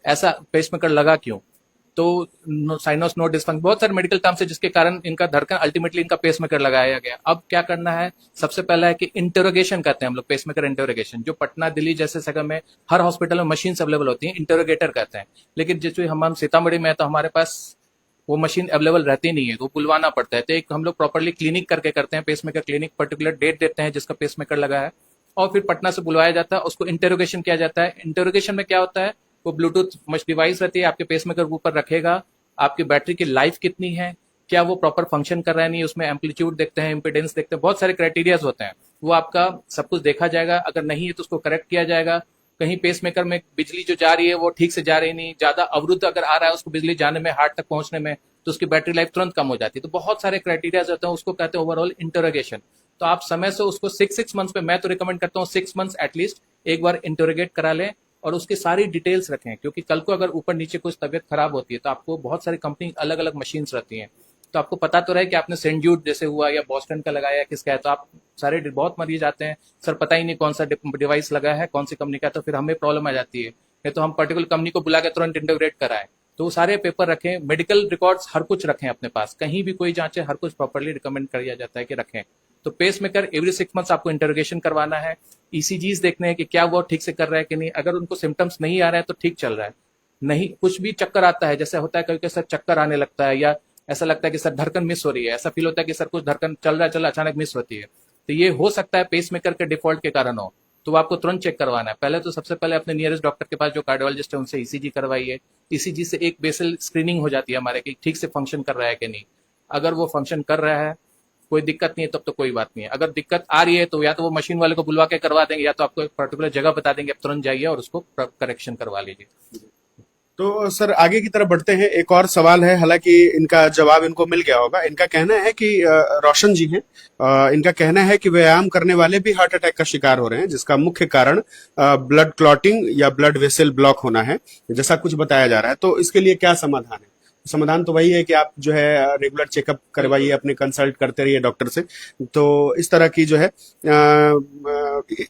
ऐसा पेसमेकर लगा क्यों। तो साइनस नोड डिस्फंक्शन, बहुत सारे मेडिकल टर्म्स है जिसके कारण इनका धड़कन अल्टीमेटली इनका पेसमेकर लगाया गया। अब क्या करना है, सबसे पहला है कि इंटरोगेशन कहते हैं हम लोग, पेसमेकर इंटरोगेशन, जो पटना दिल्ली जैसे जगह में हर हॉस्पिटल में मशीन अवेलेबल होती है, इंटरोगेटर कहते हैं। लेकिन जैसे हम सीतामढ़ी में है तो हमारे पास वो मशीन अवेलेबल रहती नहीं है, तो बुलवाना पड़ता है। तो एक हम लोग प्रॉपरली क्लिनिक करके करते हैं, पेसमेकर क्लिनिक, पर्टिकुलर डेट देते हैं जिसका पेसमेकर लगा है, और फिर पटना से बुलवाया जाता है, उसको इंटरोगेशन किया जाता है। इंटरोगेशन में क्या होता है, वो ब्लूटूथ डिवाइस रहती है, आपके पेसमेकर के ऊपर रखेगा, आपकी बैटरी की लाइफ कितनी है, क्या वो प्रॉपर फंक्शन कर रहा है नहीं, उसमें एम्पलीट्यूड देखते हैं, इम्पिडेंस देखते हैं, बहुत सारे क्राइटेरियाज होते हैं, वो आपका सब कुछ देखा जाएगा। अगर नहीं है तो उसको करेक्ट किया जाएगा। कहीं पेसमेकर में बिजली जो जा रही है वो ठीक से जा रही नहीं, ज्यादा अवरुद्ध अगर आ रहा है उसको बिजली जाने में, हार्ट तक पहुंचने में, तो उसकी बैटरी लाइफ तुरंत कम हो जाती है। तो बहुत सारे क्राइटेरियाज होते हैं, उसको कहते हैं ओवरऑल इंटरोगेशन। तो आप समय से उसको 6 मंथ्स पे, मैं तो रिकमेंड करता हूँ 6 मंथ्स एटलीस्ट एक बार इंटरोगेट करा लें और उसकी सारी डिटेल्स रखें, क्योंकि कल को अगर ऊपर नीचे कुछ तबियत खराब होती है तो आपको बहुत सारी कंपनी अलग अलग मशीन्स रहती हैं, तो आपको पता तो रहे कि आपने सेंट जूड जैसे हुआ या बॉस्टन का लगाया या किसका है। तो आप सारे बहुत मरीज आते हैं, सर पता ही नहीं कौन सा डिवाइस लगा है, कौन सी कंपनी का है, तो फिर हमें प्रॉब्लम आ जाती है। नहीं तो हम पर्टिकुलर कंपनी को बुला के तुरंत इंटीग्रेट कराएं। तो सारे पेपर रखें, मेडिकल रिकॉर्ड्स हर कुछ रखें अपने पास, कहीं भी कोई जांच है हर कुछ प्रॉपरली रिकमेंड किया जाता है कि रखें। तो पेसमेकर एवरी 6 मंथ्स आपको इंटरोगेशन करवाना है, ईसीजीज देखने हैं कि क्या वो ठीक से कर रहा है कि नहीं, अगर उनको सिम्टम्स नहीं आ रहे हैं तो ठीक चल रहा है। नहीं कुछ भी चक्कर आता है, जैसे होता है कभी सर चक्कर आने लगता है, या ऐसा लगता है कि सर धड़कन मिस हो रही है, ऐसा फील होता है कि सर कुछ धड़कन चल रहा है अचानक मिस होती है, तो ये हो सकता है पेसमेकर के डिफॉल्ट के कारण हो। तो आपको तुरंत चेक करवाना है। पहले तो सबसे पहले अपने नियरेस्ट डॉक्टर के पास जो कार्डियोलॉजिस्ट है उनसे ईसीजी करवाइए। ईसीजी से एक बेसल स्क्रीनिंग हो जाती है हमारे कि ठीक से फंक्शन कर रहा है कि नहीं। अगर वो फंक्शन कर रहा है, कोई दिक्कत नहीं है, तब तो कोई बात नहीं है। अगर दिक्कत आ रही है तो या तो वो मशीन वाले को बुलवा के करवा देंगे, या तो आपको एक पर्टिकुलर जगह बता देंगे, आप तुरंत जाइए और उसको करेक्शन करवा लीजिए। तो सर आगे की तरफ बढ़ते हैं। एक और सवाल है, हालांकि इनका जवाब इनको मिल गया होगा। इनका कहना है कि रोशन जी हैं, इनका कहना है कि व्यायाम करने वाले भी हार्ट अटैक का शिकार हो रहे हैं, जिसका मुख्य कारण ब्लड क्लॉटिंग या ब्लड वेसल ब्लॉक होना है, जैसा कुछ बताया जा रहा है। तो इसके लिए क्या समाधान है? समाधान तो वही है कि आप जो है रेगुलर चेकअप करवाइए, अपने कंसल्ट करते रहिए डॉक्टर से। तो इस तरह की जो है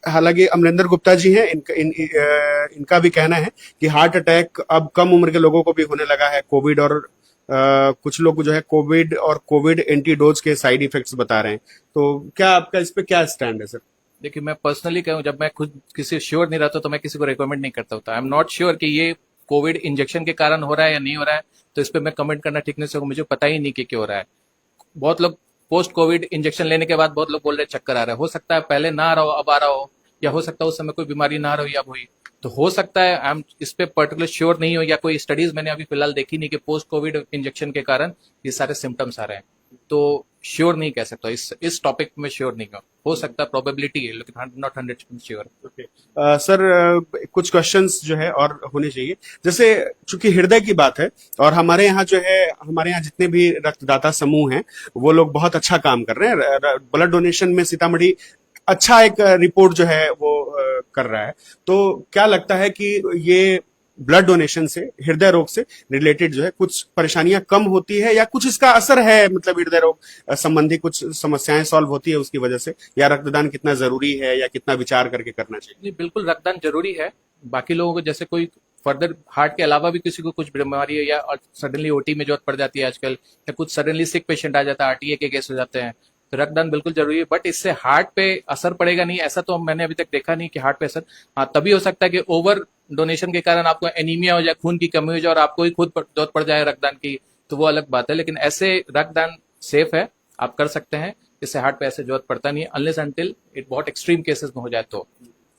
हालांकि अमरिंदर गुप्ता जी हैं, इनका भी कहना है कि हार्ट अटैक अब कम उम्र के लोगों को भी होने लगा है। कोविड और कुछ लोग जो है कोविड एंटीडोज के साइड इफेक्ट्स बता रहे हैं। तो क्या आपका इस पे क्या स्टैंड है सर? देखिए, मैं पर्सनली कहूँ, जब मैं खुद किसी श्योर नहीं रहता तो मैं किसी को रिकमेंड नहीं करता होता। आई एम नॉट श्योर कि ये कोविड इंजेक्शन के कारण हो रहा है या नहीं हो रहा है, तो इस पे मैं कमेंट करना ठीक नहीं सकूँ, मुझे पता ही नहीं कि क्यों हो रहा है। बहुत लोग पोस्ट कोविड इंजेक्शन लेने के बाद बहुत लोग बोल रहे हैं चक्कर आ रहा है, हो सकता है पहले ना आ रहा हो अब आ रहा हो, या हो सकता है उस समय कोई बीमारी ना रही अब हुई। तो हो सकता है, आई एम इस पे पर्टिकुलर श्योर नहीं हो, या कोई स्टडीज मैंने अभी फिलहाल देखी नहीं कि पोस्ट कोविड इंजेक्शन के कारण ये सारे सिम्टम्स आ रहे हैं। तो श्योर नहीं कह सकता, इस टॉपिक में श्योर नहीं हो सकता, प्रोबेबिलिटी है लेकिन नॉट 100% श्योर। ओके सर, कुछ क्वेश्चंस जो है और होने चाहिए। जैसे चूंकि हृदय की बात है और हमारे यहाँ जो है, हमारे यहाँ जितने भी रक्तदाता समूह हैं वो लोग बहुत अच्छा काम कर रहे हैं। ब्लड डोनेशन में सीतामढ़ी अच्छा एक रिपोर्ट जो है वो कर रहा है। तो क्या लगता है कि ये ब्लड डोनेशन से हृदय रोग से रिलेटेड जो है कुछ परेशानियां कम होती है, या कुछ इसका असर है, मतलब हृदय रोग संबंधी कुछ समस्याएं सॉल्व होती है उसकी वजह से, या रक्तदान कितना जरूरी है या कितना विचार करके करना चाहिए? नहीं, बिल्कुल रक्तदान जरूरी है। बाकी लोगों को जैसे कोई फर्दर हार्ट के अलावा भी किसी को कुछ बीमारी है, या सडनली ओटी में जरूरत पड़ जाती है आजकल, या कुछ सडनली सिक पेशेंट आ जाता है, आरटीए के केस हो जाते हैं, तो रक्तदान बिल्कुल जरूरी है। बट इससे हार्ट पे असर पड़ेगा नहीं, ऐसा तो मैंने अभी तक देखा नहीं कि हार्ट पे असर। हाँ, तभी हो सकता है कि ओवर डोनेशन के कारण आपको एनीमिया हो जाए, खून की कमी हो जाए और आपको ही खुद जरूरत पड़ जाए रक्तदान की, तो वो अलग बात है। लेकिन ऐसे रक्तदान सेफ है, आप कर सकते हैं, इससे हार्ट पे ऐसे जरूरत पड़ता नहीं है, अनलेस अनटिल इट बहुत एक्सट्रीम केसेस में हो जाए तो।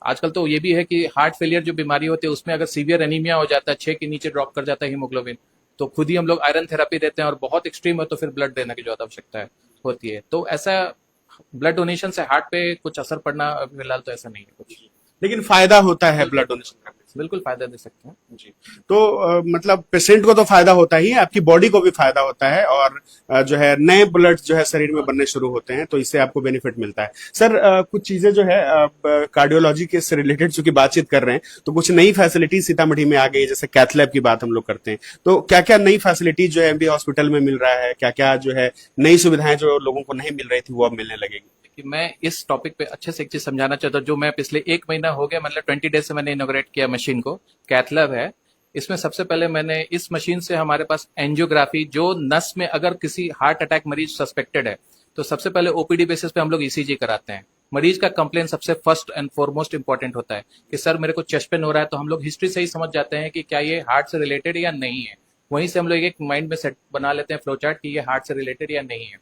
आजकल तो ये भी है कि हार्ट फेलियर जो बीमारी होती है उसमें अगर सीवियर एनीमिया हो जाता है, 6 के नीचे ड्रॉप कर जाता है हीमोग्लोबिन, तो खुद ही हम लोग आयरन थेरेपी देते हैं, और बहुत एक्सट्रीम है तो फिर ब्लड देने की जरूरत आवश्यकता है होती है। तो ऐसा ब्लड डोनेशन से हार्ट पे कुछ असर पड़ना अभी फिलहाल तो ऐसा नहीं है कुछ। लेकिन फायदा होता है ब्लड डोनेशन करने से? बिल्कुल फायदा दे सकते हैं। जी। तो मतलब पेशेंट को तो फायदा होता ही है, आपकी बॉडी को भी फायदा होता है, और जो है नए ब्लड जो है शरीर में बनने शुरू होते हैं, तो इससे आपको बेनिफिट मिलता है। सर, कुछ चीजें जो है कार्डियोलॉजी के से रिलेटेड चूंकि बातचीत कर रहे हैं, तो कुछ नई फैसिलिटी सीतामढ़ी में आ गई, जैसे कैथ लैब की बात हम लोग करते हैं, तो क्या क्या नई फैसिलिटी जो है एमबी हॉस्पिटल में मिल रहा है, क्या क्या जो है नई सुविधाएं जो लोगों को नहीं मिल रही थी वो अब मिलने लगेगी? कि मैं इस टॉपिक पे अच्छे से एक चीज समझाना चाहता हूँ, जो मैं पिछले 1 महीना हो गया, मतलब 20 डेज से मैंने इनोग्रेट किया मशीन को, कैथ लैब है। इसमें सबसे पहले मैंने इस मशीन से हमारे पास एंजियोग्राफी, जो नस में अगर किसी हार्ट अटैक मरीज सस्पेक्टेड है तो सबसे पहले ओपीडी बेसिस पे हम लोग ईसीजी कराते हैं। मरीज का कंप्लेन सबसे फर्स्ट एंड फॉरमोस्ट इंपॉर्टेंट होता है कि सर मेरे को चेस्ट पेन हो रहा है, तो हम लोग हिस्ट्री से ही समझ जाते हैं कि क्या ये हार्ट से रिलेटेड या नहीं है। वहीं से हम लोग एक माइंड में सेट बना लेते हैं फ्लो चार्ट कि ये हार्ट से रिलेटेड या नहीं है।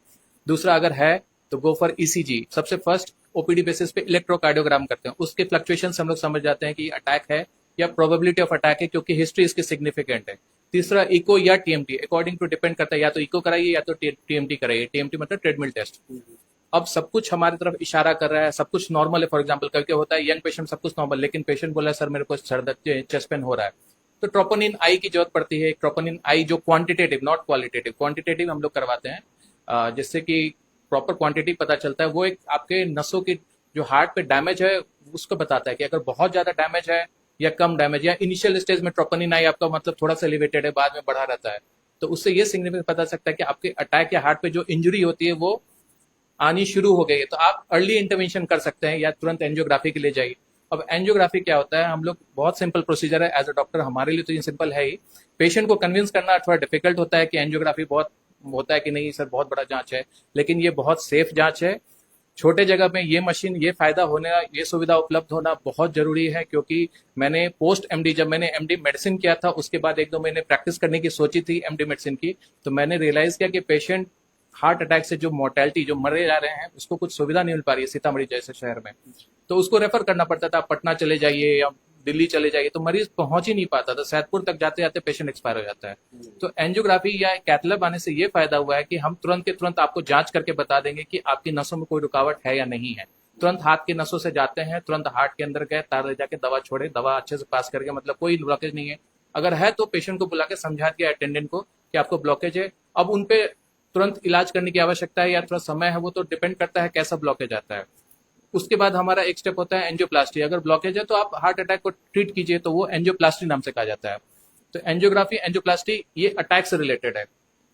दूसरा, अगर है तो गो फॉर ईसीजी। सबसे फर्स्ट ओपीडी बेसिस पे इलेक्ट्रोकार्डियोग्राम करते हैं, उसके फ्लक्चुएशन हम लोग समझ जाते हैं कि अटैक है या प्रोबेबिलिटी ऑफ अटैक है, क्योंकि हिस्ट्री इसकी सिग्निफिकेंट है। तीसरा, इको या टीएमटी, अकॉर्डिंग टू डिपेंड करता है, या तो इको कराइए या तो टीएमटी कराइए। टीएमटी मतलब ट्रेडमिल टेस्ट। अब सब कुछ हमारी तरफ इशारा कर रहा है, सब कुछ नॉर्मल है। फॉर एग्जाम्पल करके होता है यंग पेशेंट, सब कुछ नॉर्मल, लेकिन पेशेंट बोला सर मेरे को सर दर्द, चेस्ट पेन हो रहा है, तो ट्रोपोनिन आई की जरूरत पड़ती है। ट्रोपोनिन आई जो क्वांटिटेटिव, नॉट क्वालिटेटिव, क्वांटिटेटिव हम लोग करवाते हैं, जिससे कि प्रॉपर क्वांटिटी पता चलता है। वो एक आपके नसों की जो हार्ट पे डैमेज है उसको बताता है कि अगर बहुत ज्यादा डैमेज है या कम डैमेज, या इनिशियल स्टेज में ट्रोपोनिन आई आपका मतलब थोड़ा सा एलिवेटेड है, बाद में बढ़ा रहता है, तो उससे ये सिग्निफिकेंट पता सकता है कि आपके अटैक या हार्ट पे जो इंजरी होती है वो आनी शुरू हो गई है। तो आप अर्ली इंटरवेंशन कर सकते हैं या तुरंत एंजियोग्राफी के लिए जाइए। अब एंजियोग्राफी क्या होता है, हम लोग बहुत सिंपल प्रोसीजर है, एज अ डॉक्टर हमारे लिए तो ये सिंपल है ही। पेशेंट को कन्विंस करना थोड़ा डिफिकल्ट होता है कि एंजियोग्राफी बहुत होता है कि नहीं सर बहुत बड़ा जांच है, लेकिन ये बहुत सेफ जांच है। छोटे जगह में ये मशीन, ये फायदा होने, ये सुविधा उपलब्ध होना बहुत जरूरी है, क्योंकि मैंने पोस्ट एमडी, जब मैंने एमडी मेडिसिन किया था उसके बाद 1-2 महीने प्रैक्टिस करने की सोची थी एमडी मेडिसिन की, तो मैंने रियलाइज किया कि पेशेंट हार्ट अटैक से जो मोर्टेलिटी, जो मरे जा रहे हैं, उसको कुछ सुविधा नहीं मिल पा रही है सीतामढ़ी जैसे शहर में, तो उसको रेफर करना पड़ता था, पटना चले जाइए या दिल्ली चले जाइए, तो मरीज पहुंच ही नहीं पाता था, सैदपुर तक जाते जाते पेशेंट एक्सपायर हो जाता है। तो एंजियोग्राफी या कैथ लैब आने से ये फायदा हुआ है कि हम तुरंत के तुरंत आपको जांच करके बता देंगे कि आपकी नसों में कोई रुकावट है या नहीं है। तुरंत हाथ की नसों से जाते हैं, तुरंत हार्ट के अंदर गए, तार ले जाके दवा छोड़े, दवा अच्छे से पास करके, मतलब कोई ब्लॉकेज नहीं है। अगर है तो पेशेंट को बुला के समझा दिया अटेंडेंट को कि आपको ब्लॉकेज है। अब उनपे तुरंत इलाज करने की आवश्यकता है या थोड़ा समय है, वो तो डिपेंड करता है कैसा ब्लॉकेज आता है। उसके बाद हमारा एक स्टेप होता है एंजियोप्लास्टी। अगर ब्लॉकेज है तो आप हार्ट अटैक को ट्रीट कीजिए, तो वो एंजियोप्लास्टी नाम से कहा जाता है। तो एंजियोग्राफी, एंजियोप्लास्टी ये अटैक से रिलेटेड है।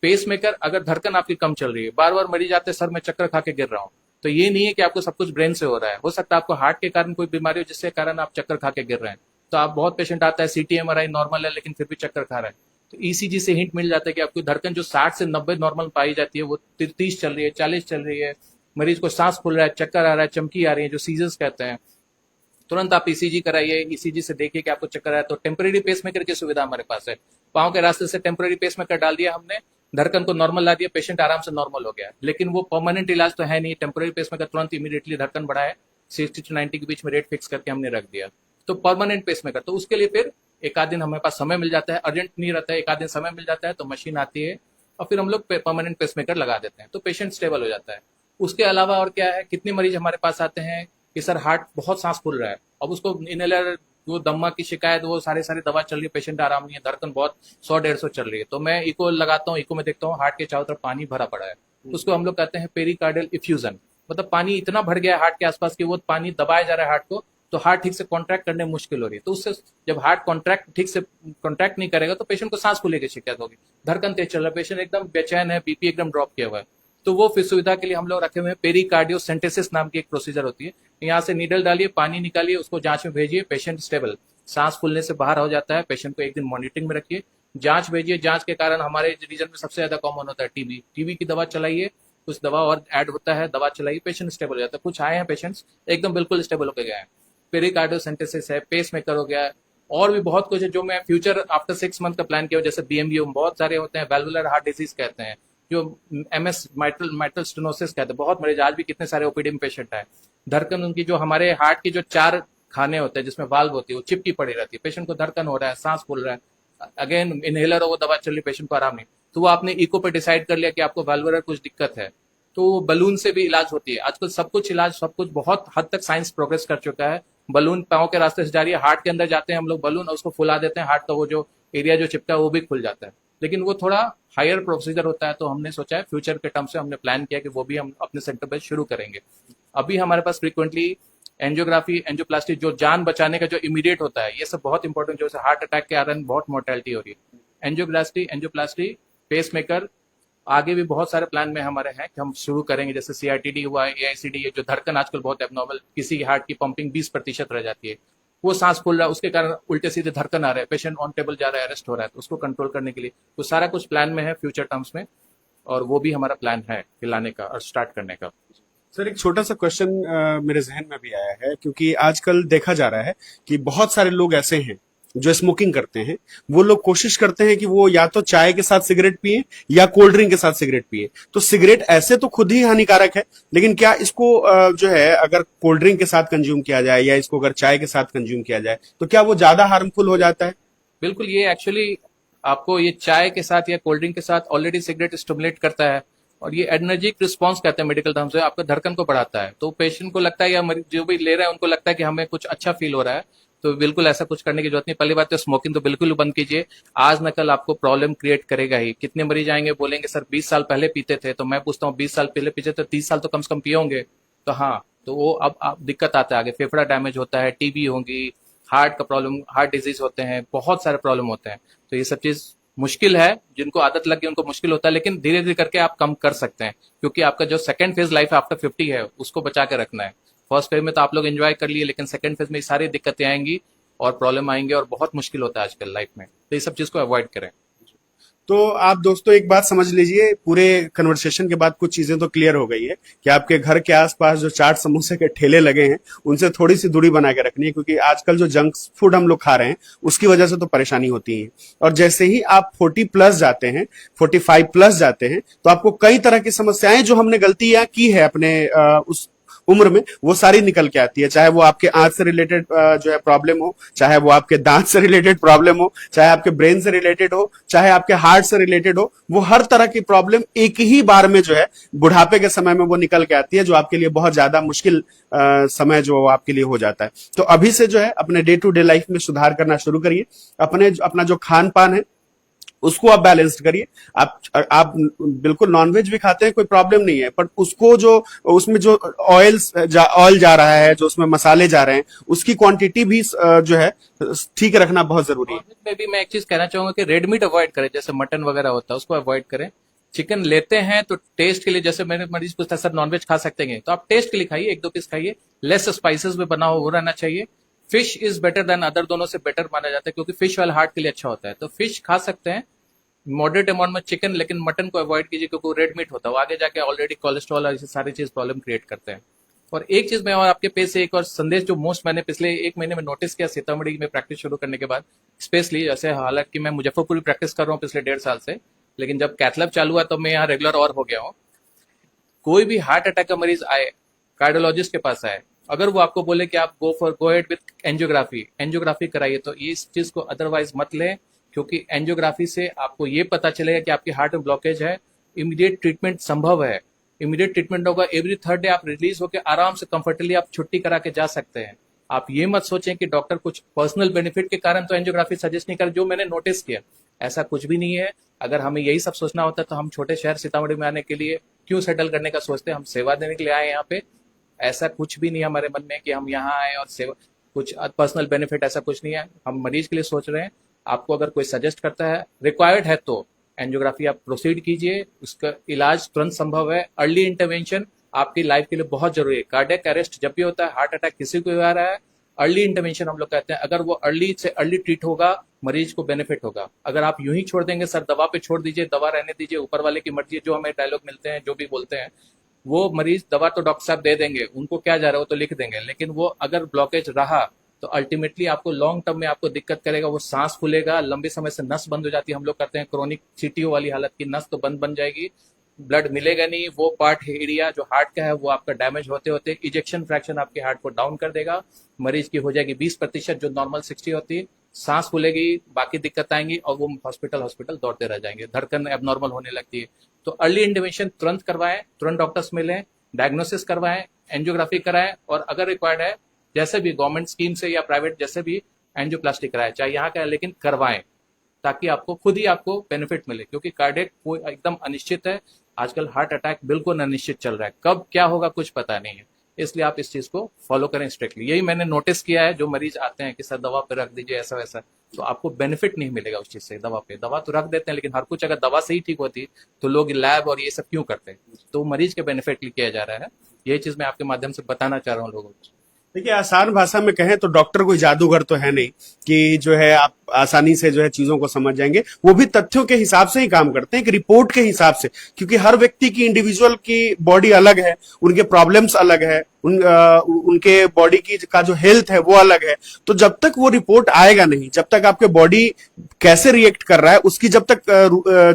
पेसमेकर, अगर धड़कन आपकी कम चल रही है, बार बार मरीज आते हैं सर मैं चक्कर खा के गिर रहा हूँ, तो ये नहीं है कि आपको सब कुछ ब्रेन से हो रहा है, हो सकता है आपको हार्ट के कारण कोई बीमारी हो जिसके कारण आप चक्कर खा के गिर रहे हैं। तो आप बहुत पेशेंट आता है सीटी एमआरआई नॉर्मल है लेकिन फिर भी चक्कर खा रहा है, तो ईसीजी से हिंट मिल जाता है कि आपकी धड़कन जो 60 से 90 नॉर्मल पाई जाती है वो 30 चल रही है, 40 चल रही है, मरीज को सांस फूल रहा है, चक्कर आ रहा है, चमकी आ रही है, जो सीजर्स कहते हैं। तुरंत आप ईसीजी कराइए, ईसीजी से देखिए कि आपको चक्कर आया, तो टेम्परेरी पेसमेकर की सुविधा हमारे पास है। पांव के रास्ते से टेम्परेरी पेसमेकर डाल दिया हमने, धड़कन को नॉर्मल ला दिया, पेशेंट आराम से नॉर्मल हो गया। लेकिन वो परमानेंट इलाज तो है नहीं, टेम्परेरी पेसमेकर तुरंत इमीडिएटली धड़कन बढ़ाए 60 to 90 के बीच में रेट फिक्स करके हमने रख दिया। तो परमानेंट पेसमेकर, तो उसके लिए फिर एक आध दिन हमारे पास समय मिल जाता है, अर्जेंट नहीं रहता है, एक आध दिन समय मिल जाता है तो मशीन आती है और फिर हम लोग परमानेंट पेसमेकर लगा देते हैं, तो पेशेंट स्टेबल हो जाता है। उसके अलावा और क्या है, कितने मरीज हमारे पास आते हैं कि सर हार्ट बहुत सांस फूल रहा है, अब उसको इनहेलर, वो दम्मा की शिकायत, वो सारी सारी दवा चल रही है, पेशेंट आराम नहीं है, धड़कन बहुत 100-150 चल रही है, तो मैं इको लगाता हूँ, इको में देखता हूँ हार्ट के चारों तरफ पानी भरा पड़ा है, तो उसको हम लोग कहते हैं पेरिकार्डियल इफ्यूजन, मतलब पानी इतना भर गया है हार्ट के आसपास कि वो पानी दबाया जा रहा है हार्ट को, तो हार्ट ठीक से कॉन्ट्रैक्ट करने में मुश्किल हो रही है, तो उससे जब हार्ट कॉन्ट्रैक्ट ठीक से कॉन्ट्रैक्ट नहीं करेगा तो पेशेंट को सांस फूलने की शिकायत होगी, धड़कन तेज चल रहा है, पेशेंट एकदम बेचैन है, बीपी एकदम ड्रॉप किया हुआ है, तो वो फिर सुविधा के लिए हम लोग रखे हुए हैं पेरिकार्डियोसेंटेसिस नाम की एक प्रोसीजर होती है, यहाँ से नीडल डालिए, पानी निकालिए, उसको जांच में भेजिए, पेशेंट स्टेबल, सांस फूलने से बाहर हो जाता है, पेशेंट को एक दिन मॉनिटरिंग में रखिए, जांच भेजिए, जांच के कारण हमारे रीजन में सबसे ज्यादा कॉमन होता है टीबी, टीबी की दवा चलाइए, कुछ दवा और ऐड होता है, दवा चलाइए, पेशेंट स्टेबल हो जाता है। कुछ आए हैं पेशेंट्स एकदम बिल्कुल स्टेबल होकर गए हैं, पेरिकार्डियोसेंटेसिस है, पेस मेकर हो गया है, और भी बहुत कुछ है जो मैं फ्यूचर आफ्टर 6 मंथ का प्लान किया, जैसे बीएमबी बहुत सारे होते हैं, वैल्वुलर हार्ट डिजीज कहते हैं, जो एमएस माइट्रल स्टेनोसिस कहते हैं, बहुत मरीज आज भी कितने सारे ओपीडी में पेशेंट है, धड़कन उनकी जो हमारे हार्ट की जो 4 खाने होते हैं जिसमें वाल्व होती है वो चिपकी पड़ी रहती है, पेशेंट को धड़कन हो रहा है, सांस फूल रहा है, अगेन इनहेलर हो, वो दवा चल रही, पेशेंट को आराम नहीं, तो वो आपने इको पे डिसाइड कर लिया कि आपको वाल्वुलर कुछ दिक्कत है, तो बलून से भी इलाज होती है, आजकल सब कुछ इलाज, सब कुछ बहुत हद तक साइंस प्रोग्रेस कर चुका है, बलून पाँव के रास्ते से जा रही है, हार्ट के अंदर जाते हैं हम लोग बलून, और उसको फुला देते हैं, हार्ट का वो जो एरिया जो चिपका है वो भी खुल जाता है, लेकिन वो थोड़ा हायर प्रोसीजर होता है, तो हमने सोचा है फ्यूचर के टर्म से हमने प्लान किया कि वो भी हम अपने सेंटर पे शुरू करेंगे। अभी हमारे पास फ्रीक्वेंटली एंजियोग्राफी, एंजियोप्लास्टी जो जान बचाने का जो इमीडिएट होता है, ये सब बहुत इंपॉर्टेंट, जो हार्ट अटैक के कारण बहुत मोर्टेलिटी हो रही है, एंजियोप्लास्टी, पेस मेकर, आगे भी बहुत सारे प्लान में हमारे हैं कि हम शुरू करेंगे, जैसे सीआरटीडी हुआ, एआईसीडी, जो धड़कन आजकल बहुत एबनॉर्मल, किसी हार्ट की पंपिंग 20% रह जाती है, वो सांस फूल रहा है, उसके कारण उल्टे सीधे धड़कन आ रहे हैं, पेशेंट ऑन टेबल जा रहा है, अरेस्ट हो रहा है, तो उसको कंट्रोल करने के लिए तो सारा कुछ प्लान में है फ्यूचर टर्म्स में, और वो भी हमारा प्लान है खिलाने का और स्टार्ट करने का। सर, एक छोटा सा क्वेश्चन मेरे जहन में भी आया है, क्योंकि आजकल देखा जा रहा है कि बहुत सारे लोग ऐसे हैं जो स्मोकिंग करते हैं, वो लोग कोशिश करते हैं कि वो या तो चाय के साथ सिगरेट पिए या कोल्ड ड्रिंक के साथ सिगरेट पिए, तो सिगरेट ऐसे तो खुद ही हानिकारक है, लेकिन क्या इसको जो है अगर कोल्ड ड्रिंक के साथ कंज्यूम किया जाए या इसको अगर चाय के साथ कंज्यूम किया जाए तो क्या वो ज्यादा हार्मफुल हो जाता है? बिल्कुल, ये एक्चुअली आपको ये चाय के साथ या कोल्ड ड्रिंक के साथ ऑलरेडी सिगरेट स्टिमुलेट करता है, और ये एनर्जिक रिस्पॉन्स कहते हैं मेडिकल टर्म से, आपका धड़कन को बढ़ाता है, तो पेशेंट को लगता है या जो भी ले रहा है उनको लगता है कि हमें कुछ अच्छा फील हो रहा है, तो बिल्कुल ऐसा कुछ करने की जरूरत नहीं। पहली बात तो स्मोकिंग तो बिल्कुल बंद कीजिए, आज न कल आपको प्रॉब्लम क्रिएट करेगा ही। कितने मरीज आएंगे बोलेंगे सर 20 साल पहले पीते थे, तो मैं पूछता हूँ 20 साल पहले पीते तो 30 साल तो कम से कम पिए होंगे, तो हाँ, तो वो अब दिक्कत आता है आगे, फेफड़ा डैमेज होता है, टीबी होगी, हार्ट का प्रॉब्लम, हार्ट डिजीज होते हैं, बहुत सारे प्रॉब्लम होते हैं, तो ये सब चीज मुश्किल है, जिनको आदत लग गई उनको मुश्किल होता है, लेकिन धीरे धीरे करके आप कम कर सकते हैं, क्योंकि आपका जो सेकंड फेज लाइफ आफ्टर 50 है उसको बचा के रखना है। फर्स्ट फेज में तो आप लोग एंजॉय कर लिए, लेकिन सेकंड फेज में सारी दिक्कतें आएंगी और प्रॉब्लम आएंगे, और बहुत मुश्किल होता है आजकल लाइफ में, तो ये सब चीज को अवॉइड करें। तो आप दोस्तों एक बात समझ लीजिए, पूरे कन्वर्सेशन के बाद कुछ चीजें तो क्लियर हो गई है कि आपके घर के आसपास जो चाट समोसे के ठेले लगे हैं उनसे थोड़ी सी दूरी बना के रखनी है, क्योंकि आजकल जो जंक फूड हम लोग खा रहे हैं उसकी वजह से तो परेशानी होती है। और जैसे ही आप 40+ जाते हैं, 45+ जाते हैं, तो आपको कई तरह की समस्याएं जो हमने गलतियां की है अपने उस उम्र में वो सारी निकल के आती है, चाहे वो आपके आंख से रिलेटेड जो है प्रॉब्लम हो, चाहे वो आपके दांत से रिलेटेड प्रॉब्लम हो, चाहे आपके ब्रेन से रिलेटेड हो, चाहे आपके हार्ट से रिलेटेड हो, वो हर तरह की प्रॉब्लम एक ही बार में जो है बुढ़ापे के समय में वो निकल के आती है, जो आपके लिए बहुत ज्यादा मुश्किल समय जो आपके लिए हो जाता है। तो अभी से जो है अपने डे टू डे लाइफ में सुधार करना शुरू करिए, अपना जो खान पान है उसको आप बैलेंस्ड करिए। आप बिल्कुल नॉनवेज भी खाते हैं, कोई प्रॉब्लम नहीं है, पर उसको जो उसमें जो ऑयल जा रहा है, जो उसमें मसाले जा रहे हैं, उसकी क्वांटिटी भी जो है ठीक रखना बहुत जरूरी है। में भी मैं एक चीज कहना चाहूंगा कि रेड मीट अवॉइड करें, जैसे मटन वगैरह होता है उसको अवॉइड करें। चिकन लेते हैं तो टेस्ट के लिए, जैसे मेरे मरीज पूछता है सर नॉनवेज खा सकते हैं, तो आप टेस्ट के लिए खाइए, 1-2 पीस खाइए, लेस स्पाइसेस में बना हो रहना चाहिए। Fish is better than other, दोनों से बेटर माना जाता है, क्योंकि फिश वाला हार्ट के लिए अच्छा होता है, तो फिश खा सकते हैं मॉडरेट अमाउंट में चिकन, लेकिन मटन को अवॉइड कीजिए क्योंकि वो रेड मीट होता है, वो आगे जाके ऑलरेडी कोलेस्ट्रॉल और ऐसी सारी चीज प्रॉब्लम क्रिएट करते हैं। और एक चीज मैं और आपके पेज से एक और संदेश जो मोस्ट मैंने पिछले 1 महीने में नोटिस किया सीतामढ़ी में प्रैक्टिस शुरू करने के बाद, स्पेशली जैसे हालांकि मैं मुजफ्फरपुर में प्रैक्टिस कर रहा हूँ पिछले 1.5 साल से, लेकिन जब कैथलैब चालू हुआ तो मैं यहाँ रेगुलर और हो गया हूँ। कोई भी हार्ट अटैक का मरीज आए, कार्डियोलॉजिस्ट के पास आए, अगर वो आपको बोले कि आप go ahead with angiography, angiography कराइए, तो इस चीज को अदरवाइज मत लें, क्योंकि एंजियोग्राफी से आपको ये पता चलेगा कि आपके हार्ट में ब्लॉकेज है। इमीडिएट ट्रीटमेंट संभव है, इमीडिएट ट्रीटमेंट होगा। एवरी थर्ड डे आप रिलीज होकर आराम से कंफर्टेबली आप छुट्टी करा के जा सकते हैं। आप ये मत सोचें कि डॉक्टर कुछ पर्सनल बेनिफिट के कारण तो एंजियोग्राफी सजेस्ट नहीं कर, जो मैंने नोटिस किया ऐसा कुछ भी नहीं है। अगर हमें यही सब सोचना होता तो हम छोटे शहर सीतामढ़ी में आने के लिए क्यों सेटल करने का सोचते हैं? हम सेवा देने के लिए आए यहाँ पे। ऐसा कुछ भी नहीं है हमारे मन में कि हम यहाँ आए और सेवा, कुछ पर्सनल बेनिफिट ऐसा कुछ नहीं है। हम मरीज के लिए सोच रहे हैं। आपको अगर कोई सजेस्ट करता है, रिक्वायर्ड है, तो एंजियोग्राफी आप प्रोसीड कीजिए। उसका इलाज तुरंत संभव है। अर्ली इंटरवेंशन आपकी लाइफ के लिए बहुत जरूरी है। कार्डियक अरेस्ट जब भी होता है, हार्ट अटैक किसी को भी आ रहा है, अर्ली इंटरवेंशन हम लोग कहते हैं। अगर वो अर्ली से अर्ली ट्रीट होगा, मरीज को बेनिफिट होगा। अगर आप यूं ही छोड़ देंगे, सर दवा पे छोड़ दीजिए, दवा रहने दीजिए, ऊपर वाले की मर्जी, जो हमें डायलॉग मिलते हैं, जो भी बोलते हैं, वो मरीज दवा तो डॉक्टर साहब दे देंगे, उनको क्या जा रहा है वो तो लिख देंगे, लेकिन वो अगर ब्लॉकेज रहा तो अल्टीमेटली आपको लॉन्ग टर्म में आपको दिक्कत करेगा। वो सांस फूलेगा, लंबे समय से नस बंद हो जाती है। हम लोग करते हैं क्रोनिक सीटीओ वाली हालत की, नस तो बंद बन जाएगी, ब्लड मिलेगा नहीं। वो पार्ट एरिया जो हार्ट का है वो आपका डैमेज होते होते इजेक्शन फ्रैक्शन आपके हार्ट को डाउन कर देगा। मरीज की हो जाएगी 20%, जो नॉर्मल 60 होती है। सांस फूलेगी, बाकी दिक्कत आएंगी और वो हॉस्पिटल हॉस्पिटल दौड़ते रह जाएंगे, धड़कन एबनॉर्मल होने लगती है। तो अर्ली इंटरवेंशन तुरंत करवाएं, तुरंत डॉक्टर्स मिलें, डायग्नोसिस करवाएं, एंजियोग्राफी कराएं, और अगर रिक्वायर्ड है, जैसे भी गवर्नमेंट स्कीम से या प्राइवेट जैसे भी, एंजियोप्लास्टी कराएं, चाहे यहाँ का है, लेकिन करवाएं, ताकि आपको खुद ही आपको बेनिफिट मिले। क्योंकि कार्डियक कोई एकदम अनिश्चित है आजकल, हार्ट अटैक बिल्कुल अनिश्चित चल रहा है, कब क्या होगा कुछ पता नहीं है। इसलिए आप इस चीज को फॉलो करें स्ट्रिक्टली। यही मैंने नोटिस किया है, जो मरीज आते हैं कि सर दवा पे रख दीजिए ऐसा वैसा, तो आपको बेनिफिट नहीं मिलेगा उस चीज से। दवा पे, दवा तो रख देते हैं, लेकिन हर कुछ अगर दवा से ही ठीक होती तो लोग लैब और ये सब क्यों करते हैं? तो मरीज के बेनिफिट लिए किया जा रहा है। यही चीज मैं आपके माध्यम से बताना चाह रहा हूँ लोगों को। देखिए, आसान भाषा में कहें तो डॉक्टर कोई जादूगर तो है नहीं कि जो है आप आसानी से जो है चीजों को समझ जाएंगे। वो भी तथ्यों के हिसाब से ही काम करते हैं, कि रिपोर्ट के हिसाब से, क्योंकि हर व्यक्ति की इंडिविजुअल की बॉडी अलग है, उनके प्रॉब्लम्स अलग है, उनके बॉडी की का जो हेल्थ है वो अलग है। तो जब तक वो रिपोर्ट आएगा नहीं, जब तक आपके बॉडी कैसे रिएक्ट कर रहा है उसकी जब तक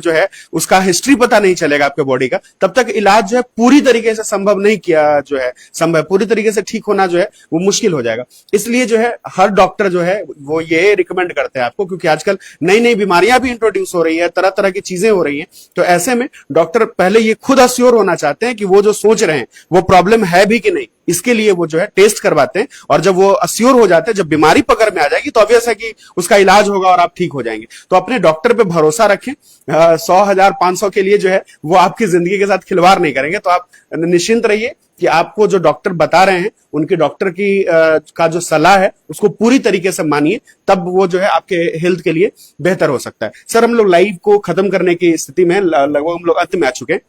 जो है उसका हिस्ट्री पता नहीं चलेगा आपके बॉडी का, तब तक इलाज जो है पूरी तरीके से संभव नहीं किया जो है संभव पूरी तरीके से ठीक होना जो है वो मुश्किल हो जाएगा। इसलिए जो है हर डॉक्टर जो है वो ये रिकमेंड करते हैं आपको, क्योंकि आजकल नई नई बीमारियां भी इंट्रोड्यूस हो रही है, तरह तरह की चीजें हो रही हैं। तो ऐसे में डॉक्टर पहले ये खुद अश्योर होना चाहते हैं कि वो जो सोच रहे हैं वो प्रॉब्लम है भी कि नहीं। इसके लिए वो जो है टेस्ट करवाते हैं, और जब वो अश्योर हो जाते हैं, जब बीमारी पकड़ में आ जाएगी, तो ऑब्वियस है कि उसका इलाज होगा और आप ठीक हो जाएंगे। तो अपने डॉक्टर पे भरोसा रखें। 100, 1000, 500 के लिए जो है वो आपकी जिंदगी के साथ खिलवाड़ नहीं करेंगे। तो आप निश्चिंत रहिए कि आपको जो डॉक्टर बता रहे हैं, उनके डॉक्टर की का जो सलाह है उसको पूरी तरीके से मानिए, तब वो जो है आपके हेल्थ के लिए बेहतर हो सकता है। सर, हम लोग लाइव को खत्म करने की स्थिति में, लगभग हम लोग अंत में आ चुके हैं।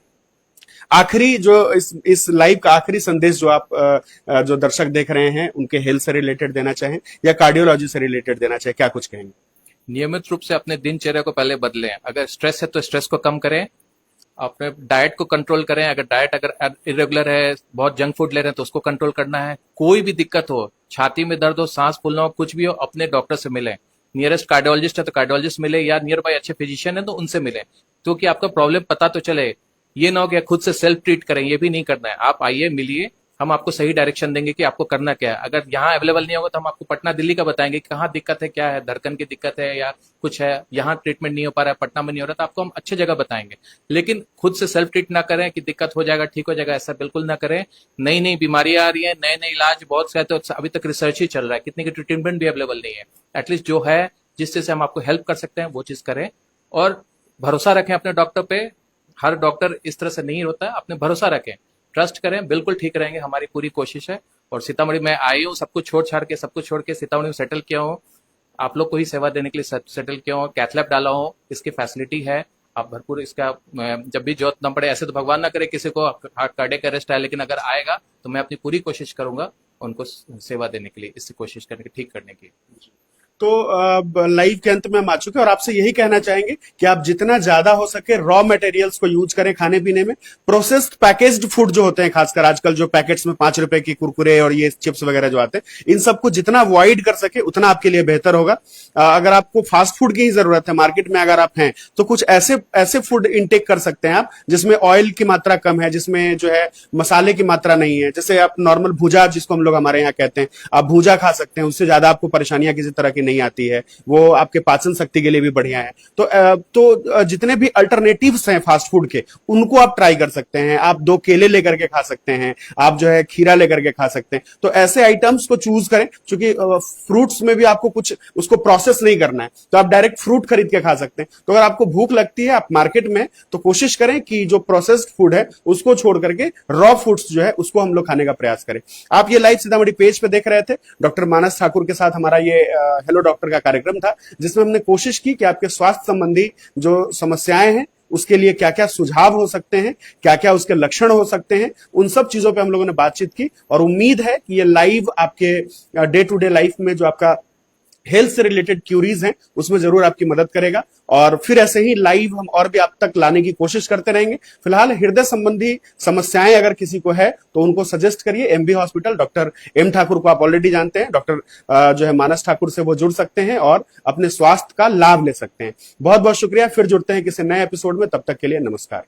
आखिरी जो इस लाइव का आखिरी संदेश जो आप जो दर्शक देख रहे हैं उनके हेल्थ से रिलेटेड देना चाहें या कार्डियोलॉजी से रिलेटेड देना चाहें, क्या कुछ कहेंगे? नियमित रूप से अपने दिनचर्या को पहले बदलें। अगर स्ट्रेस है तो स्ट्रेस को कम करें, अपने डाइट को कंट्रोल करें। अगर डाइट अगर इरेगुलर है, बहुत जंक फूड ले रहे हैं, तो उसको कंट्रोल करना है। कोई भी दिक्कत हो, छाती में दर्द हो, सांस फूलना हो, कुछ भी हो, अपने डॉक्टर से मिलें। नियरेस्ट कार्डियोलॉजिस्ट है तो कार्डियोलॉजिस्ट मिले, या नियर बाय अच्छे फिजिशियन है तो उनसे मिले, क्योंकि आपका प्रॉब्लम पता तो चले। ये ना हो कि खुद से सेल्फ ट्रीट करें, ये भी नहीं करना है। आप आइए, मिलिए, हम आपको सही डायरेक्शन देंगे कि आपको करना क्या है। अगर यहाँ अवेलेबल नहीं होगा तो हम आपको पटना दिल्ली का बताएंगे कि कहाँ दिक्कत है, क्या है, धड़कन की दिक्कत है या कुछ है, यहाँ ट्रीटमेंट नहीं हो पा रहा है, पटना में नहीं हो रहा, तो आपको हम अच्छी जगह बताएंगे। लेकिन खुद से सेल्फ ट्रीट ना करें कि दिक्कत हो जाएगा, ठीक हो जाएगा, ऐसा बिल्कुल ना करें। नई नई बीमारियां आ रही है, नए नए इलाज बहुत से, तो अभी तक रिसर्च ही चल रहा है, कितने की ट्रीटमेंट भी अवेलेबल नहीं है। एटलीस्ट जो है, जिस चीज से हम आपको हेल्प कर सकते हैं वो चीज करें, और भरोसा रखें अपने डॉक्टर पे। हर डॉक्टर इस तरह से नहीं होता है, अपने भरोसा रखें, ट्रस्ट करें, बिल्कुल ठीक रहेंगे, हमारी पूरी कोशिश है। और सीतामढ़ी में आई हूँ, सब कुछ छोड़ के सीतामढ़ी में सेटल किया हूँ, आप लोग को ही सेवा देने के लिए सेटल किया हूँ। कैथलैब डाला हूँ, इसकी फैसिलिटी है, आप भरपूर इसका, जब भी जरूरत न पड़े, ऐसे तो भगवान ना करे किसी को कार्डियक अरेस्ट है, लेकिन अगर आएगा तो मैं अपनी पूरी कोशिश करूंगा उनको सेवा देने के लिए, इससे कोशिश करने की, ठीक करने की। तो लाइव के अंत में हम आ चुके हैं और आपसे यही कहना चाहेंगे कि आप जितना ज्यादा हो सके रॉ मटेरियल्स को यूज करें खाने पीने में। प्रोसेस्ड पैकेज्ड फूड जो होते हैं, खासकर आजकल जो पैकेट्स में 5 रुपए की कुरकुरे और ये चिप्स वगैरह जो आते हैं, इन सबको जितना अवॉइड कर सके उतना आपके लिए बेहतर होगा। अगर आपको फास्ट फूड की ही जरूरत है, मार्केट में अगर आप हैं, तो कुछ ऐसे ऐसे फूड इनटेक कर सकते हैं आप जिसमें ऑयल की मात्रा कम है, जिसमें जो है मसाले की मात्रा नहीं है। जैसे आप नॉर्मल भूजा, जिसको हम लोग हमारे यहाँ कहते हैं, आप भूजा खा सकते हैं, उससे ज्यादा आपको परेशानियां किसी तरह की नहीं आती है, वो आपके पाचन शक्ति के लिए भी बढ़िया है। तो जितने भी अल्टरनेटिव्स हैं फास्ट फूड के, उनको आप ट्राई कर सकते हैं। आप 2 केले लेकर के खा सकते हैं, आप जो है खीरा लेकर के खा सकते हैं। तो ऐसे आइटम्स को चूज करें, क्योंकि फ्रूट्स में भी आपको कुछ उसको प्रोसेस नहीं करना है, तो आप डायरेक्ट फ्रूट खरीद के खा सकते हैं। तो अगर आपको भूख लगती है, आप मार्केट में, तो कोशिश करें कि जो प्रोसेस्ड फूड है उसको छोड़ करके रॉ फूड्स जो है उसको हम लोग खाने का प्रयास करें। आप ये लाइव सीतामढ़ी पेज पे देख रहे थे, डॉक्टर मानस ठाकुर के साथ हमारा ये हेलो डॉक्टर का कार्यक्रम था, जिसमें हमने कोशिश की कि आपके स्वास्थ्य संबंधी जो समस्याएं हैं उसके लिए क्या क्या सुझाव हो सकते हैं, क्या क्या उसके लक्षण हो सकते हैं, उन सब चीजों पे हम लोगों ने बातचीत की। और उम्मीद है कि ये लाइव आपके डे टू डे लाइफ में जो आपका हेल्थ से रिलेटेड क्यूरीज हैं उसमें जरूर आपकी मदद करेगा। और फिर ऐसे ही लाइव हम और भी आप तक लाने की कोशिश करते रहेंगे। फिलहाल हृदय संबंधी समस्याएं अगर किसी को है तो उनको सजेस्ट करिए MB hospital. Doctor M Thakur को आप ऑलरेडी जानते हैं, डॉक्टर जो है मानस ठाकुर से वो जुड़ सकते हैं और अपने स्वास्थ्य का लाभ ले सकते हैं। बहुत बहुत शुक्रिया, फिर जुड़ते हैं किसी नए एपिसोड में, तब तक के लिए नमस्कार।